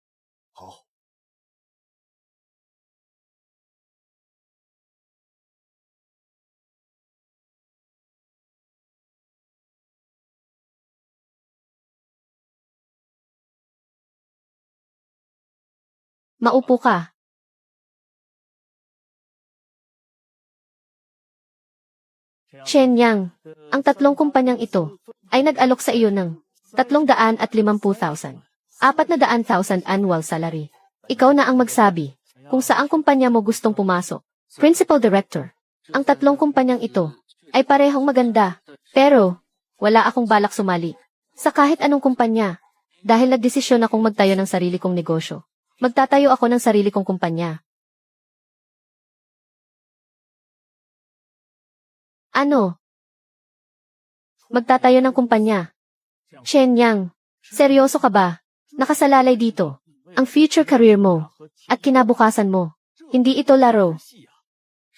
Speaker 1: Maupo ka. Chen Yang, ang tatlong kumpanyang ito ay nag-alok sa iyo ng 350,000, 400,000 annual salary. Ikaw na ang magsabi kung saang kumpanya mo gustong pumasok. Principal Director, ang tatlong kumpanyang ito ay parehong maganda, pero wala akong balak sumali sa kahit anong kumpanya dahil nagdesisyon akong magtayo ng sarili kong negosyo. Magtatayo ako ng sarili kong kumpanya. Ano? Magtatayo ng kumpanya. Chen Yang, seryoso ka ba? Nakasalalay dito ang future career mo at kinabukasan mo. Hindi ito laro.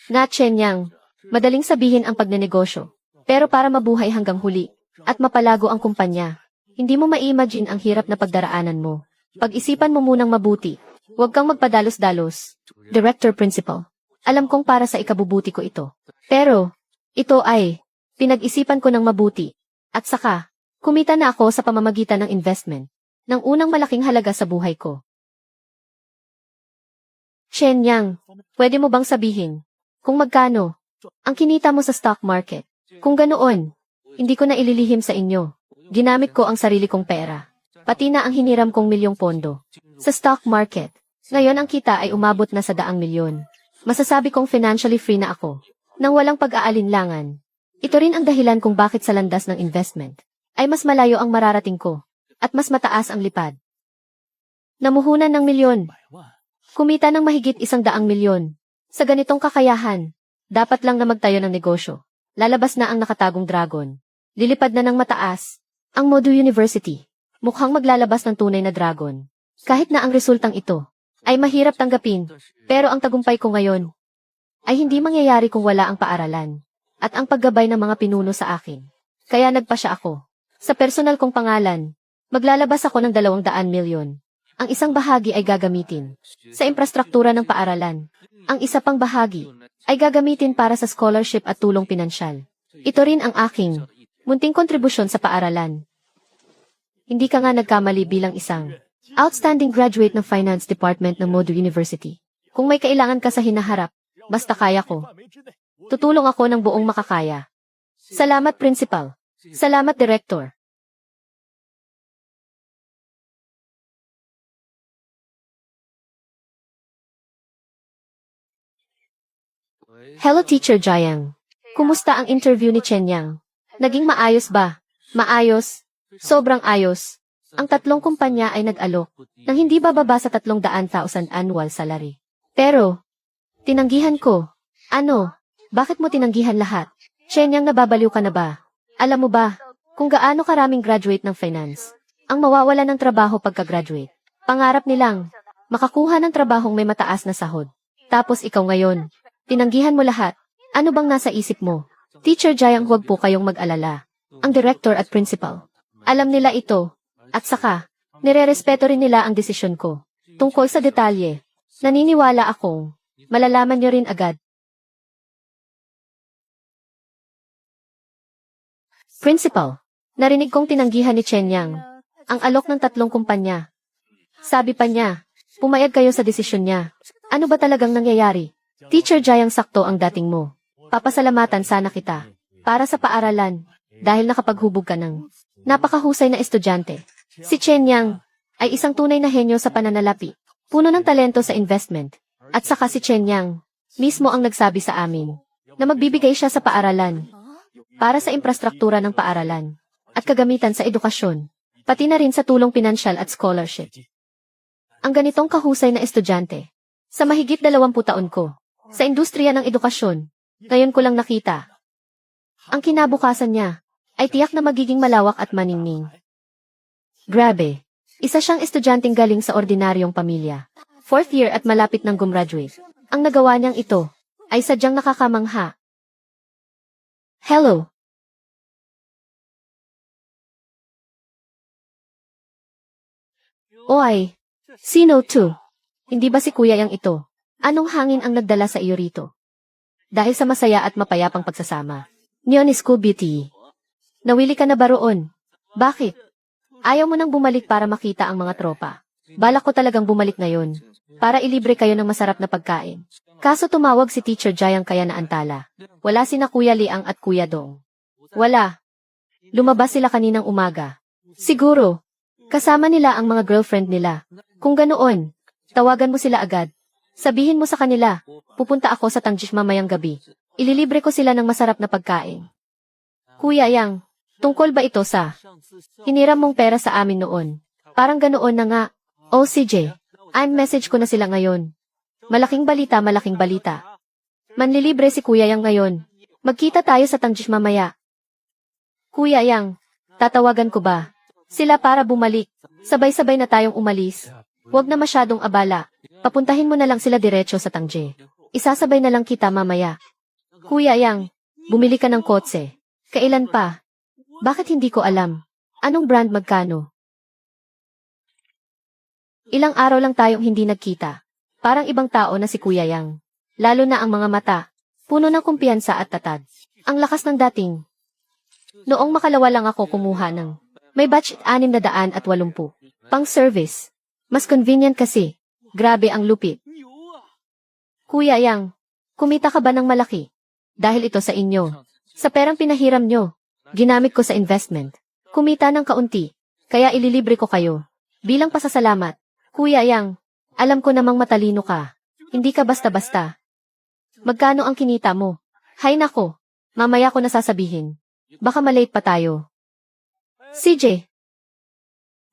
Speaker 1: Nga, Chen Yang, madaling sabihin ang pagnenegosyo. Pero para mabuhay hanggang huli at mapalago ang kumpanya, hindi mo ma-imagine ang hirap na pagdaraanan mo. Pag-isipan mo munang mabuti. Huwag kang magpadalos-dalos. Director Principal, alam kong para sa ikabubuti ko ito. Pero, ito ay pinag-isipan ko ng mabuti. At saka, kumita na ako sa pamamagitan ng investment ng unang malaking halaga sa buhay ko. Chen Yang, pwede mo bang sabihin kung magkano ang kinita mo sa stock market? Kung ganoon, hindi ko na ililihim sa inyo. Ginamit ko ang sarili kong pera. Pati na ang hiniram kong milyong pondo sa stock market. Ngayon ang kita ay umabot na sa 100,000,000. Masasabi kong financially free na ako nang walang pag-aalinlangan. Ito rin ang dahilan kung bakit sa landas ng investment ay mas malayo ang mararating ko at mas mataas ang lipad. Namuhunan ng milyon. Kumita ng mahigit 100,000,000. Sa ganitong kakayahan, dapat lang na magtayo ng negosyo. Lalabas na ang nakatagong dragon. Lilipad na ng mataas ang Modu University. Mukhang maglalabas ng tunay na dragon. Kahit na ang resultang ito ay mahirap tanggapin, pero ang tagumpay ko ngayon ay hindi mangyayari kung wala ang paaralan at ang paggabay ng mga pinuno sa akin. Kaya nagpasya ako Sa personal kong pangalan, maglalabas ako ng 200 milyon. Ang isang bahagi ay gagamitin sa infrastruktura ng paaralan. Ang isa pang bahagi ay gagamitin para sa scholarship at tulong pinansyal. Ito rin ang aking munting kontribusyon sa paaralan. Hindi ka nga nagkamali bilang isang outstanding graduate ng Finance Department ng Modu University. Kung may kailangan ka sa hinaharap, basta kaya ko. Tutulong ako ng buong makakaya. Salamat, Principal. Salamat, Director. Hello, Teacher Jiang. Kumusta ang interview ni Chen Yang? Naging maayos ba? Maayos. Sobrang ayos. Ang tatlong kumpanya ay nag-alok ng hindi bababa sa 300,000 annual salary. Pero, tinanggihan ko. Ano? Bakit mo tinanggihan lahat? Chen Yang, nababaliw ka na ba? Alam mo ba, kung gaano karaming graduate ng finance ang mawawala ng trabaho pagka-graduate? Pangarap nilang makakuha ng trabahong may mataas na sahod. Tapos ikaw ngayon, tinanggihan mo lahat. Ano bang nasa isip mo? Teacher Jiang, huwag po kayong mag-alala. Ang director at principal, alam nila ito. At saka, nirerespeto rin nila ang desisyon ko. Tungkol sa detalye, naniniwala akong malalaman niyo rin agad. Principal, narinig kong tinanggihan ni Chen Yang ang alok ng 3 kumpanya. Sabi pa niya, pumayag kayo sa desisyon niya. Ano ba talagang nangyayari? Teacher Jiang, sakto ang dating mo. Papasalamatan sana kita para sa paaralan dahil nakapaghubog ka ng napakahusay na estudyante. Si Chen Yang ay isang tunay na henyo sa pananalapi, puno ng talento sa investment. At saka si Chen Yang mismo ang nagsabi sa amin na magbibigay siya sa paaralan para sa infrastruktura ng paaralan at kagamitan sa edukasyon, pati na rin sa tulong pinansyal at scholarship. Ang ganitong kahusay na estudyante, sa mahigit 20 taon ko, sa industriya ng edukasyon, ngayon ko lang nakita. Ang kinabukasan niya ay tiyak na magiging malawak at maningning. Grabe, isa siyang estudyanteng galing sa ordinaryong pamilya. 4th year at malapit ng gumraduate. Ang nagawa niyang ito ay sadyang nakakamangha. Hello. Oy, sino to? Hindi ba si Kuya Yang ito? Anong hangin ang nagdala sa iyo rito? Dahil sa masaya at mapayapang pagsasama. Neon School Beauty. Nawili ka na ba roon? Bakit? Ayaw mo nang bumalik para makita ang mga tropa. Balak ko talagang bumalik ngayon para ilibre kayo ng masarap na pagkain. Kaso tumawag si Teacher Jiang kaya naantala. Wala sina Kuya Liang at Kuya Dong. Wala. Lumabas sila kaninang umaga. Siguro, kasama nila ang mga girlfriend nila. Kung ganoon, tawagan mo sila agad. Sabihin mo sa kanila, pupunta ako sa Tangjish mamayang gabi. Ililibre ko sila ng masarap na pagkain. Kuya Yang, tungkol ba ito sa hiniram mong pera sa amin noon? Parang ganoon na nga. Oh CJ, message ko na sila ngayon. Malaking balita, malaking balita. Manlilibre si Kuya Yang ngayon. Magkita tayo sa Tangjish mamaya. Kuya Yang, tatawagan ko ba sila para bumalik? Sabay-sabay na tayong umalis. Huwag na masyadong abala. Papuntahin mo na lang sila diretso sa Tangje. Isasabay na lang kita mamaya. Kuya Yang, bumili ka ng kotse. Kailan pa? Bakit hindi ko alam? Anong brand, magkano? Ilang araw lang tayong hindi nagkita. Parang ibang tao na si Kuya Yang. Lalo na ang mga mata. Puno ng kumpiyansa at tatag. Ang lakas ng dating. Noong makalawa lang ako kumuha ng may batch 680. Pang service. Mas convenient kasi. Grabe ang lupit. Kuya Yang, kumita ka ba ng malaki? Dahil ito sa inyo. Sa perang pinahiram nyo, ginamit ko sa investment. Kumita ng kaunti, kaya ililibre ko kayo. Bilang pasasalamat, Kuya Yang, alam ko namang matalino ka. Hindi ka basta-basta. Magkano ang kinita mo? Hay nako, mamaya ko nasasabihin. Baka malate pa tayo. CJ.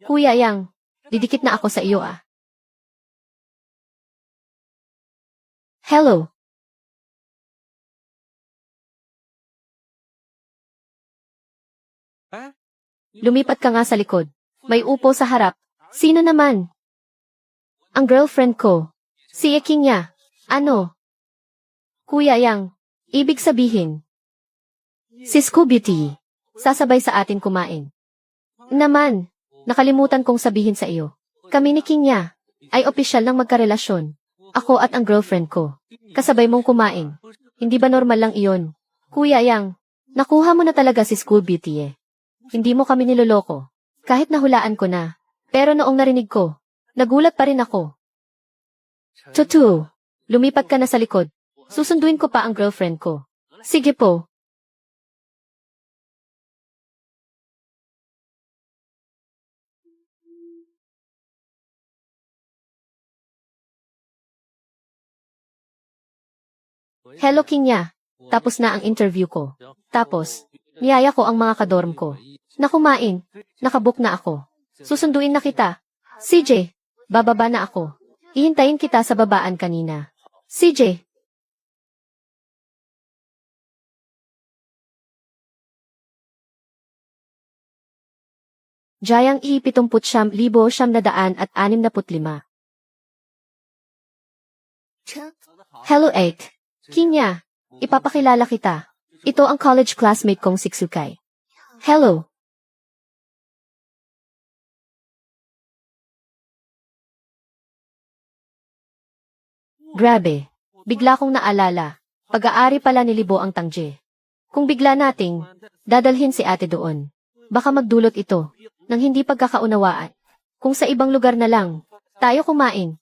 Speaker 1: Kuya Yang, didikit na ako sa iyo ah. Hello. Lumipat ka nga sa likod. May upo sa harap. Sino naman? Ang girlfriend ko. Si Eking niya. Ano? Kuya Yang, ibig sabihin. Si Scooby T. Sasabay sa atin kumain. Naman, nakalimutan kong sabihin sa iyo. Kami ni Kinya ay opisyal ng magkarelasyon. Ako at ang girlfriend ko. Kasabay mong kumain. Hindi ba normal lang iyon? Kuya Yang, nakuha mo na talaga si School Beauty eh. Hindi mo kami niloloko. Kahit nahulaan ko na. Pero noong narinig ko, nagulat pa rin ako. Tutu, lumipat ka na sa likod. Susunduin ko pa ang girlfriend ko. Sige po. Hello Kinya. Tapos na ang interview ko. Tapos, niyaya ko ang mga kadorm ko. Na kumain. Nakabook na ako. Susunduin na kita. CJ, bababa na ako. Ihintayin kita sa babaan kanina. CJ. Jayang I-79,965. Hello 8. Kinya, ipapakilala kita. Ito ang college classmate kong si Sukay. Hello. Grabe. Bigla kong naalala. Pag-aari pala ni Libo ang Tangje. Kung bigla nating dadalhin si ate doon, baka magdulot ito ng hindi pagkakaunawaan. Kung sa ibang lugar na lang, tayo kumain.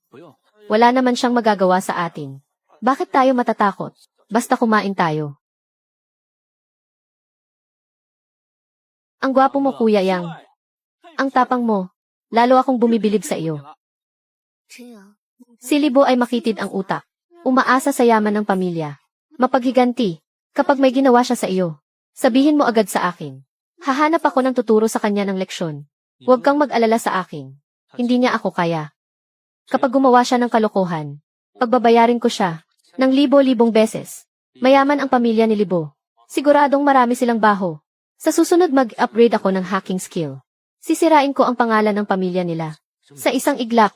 Speaker 1: Wala naman siyang magagawa sa atin. Bakit tayo matatakot? Basta kumain tayo. Ang gwapo mo, Kuya Yang. Ang tapang mo. Lalo akong bumibilib sa iyo. Si Libo ay makitid ang utak. Umaasa sa yaman ng pamilya. Mapaghiganti. Kapag may ginawa siya sa iyo, sabihin mo agad sa akin. Hahanap ako ng tuturo sa kanya ng leksyon. Huwag kang mag-alala sa akin. Hindi niya ako kaya. Kapag gumawa siya ng kalokohan, pagbabayarin ko siya ng libo-libong beses. Mayaman ang pamilya ni Libo. Siguradong marami silang baho. Sa susunod mag-upgrade ako ng hacking skill. Sisirain ko ang pangalan ng pamilya nila. Sa isang iglap,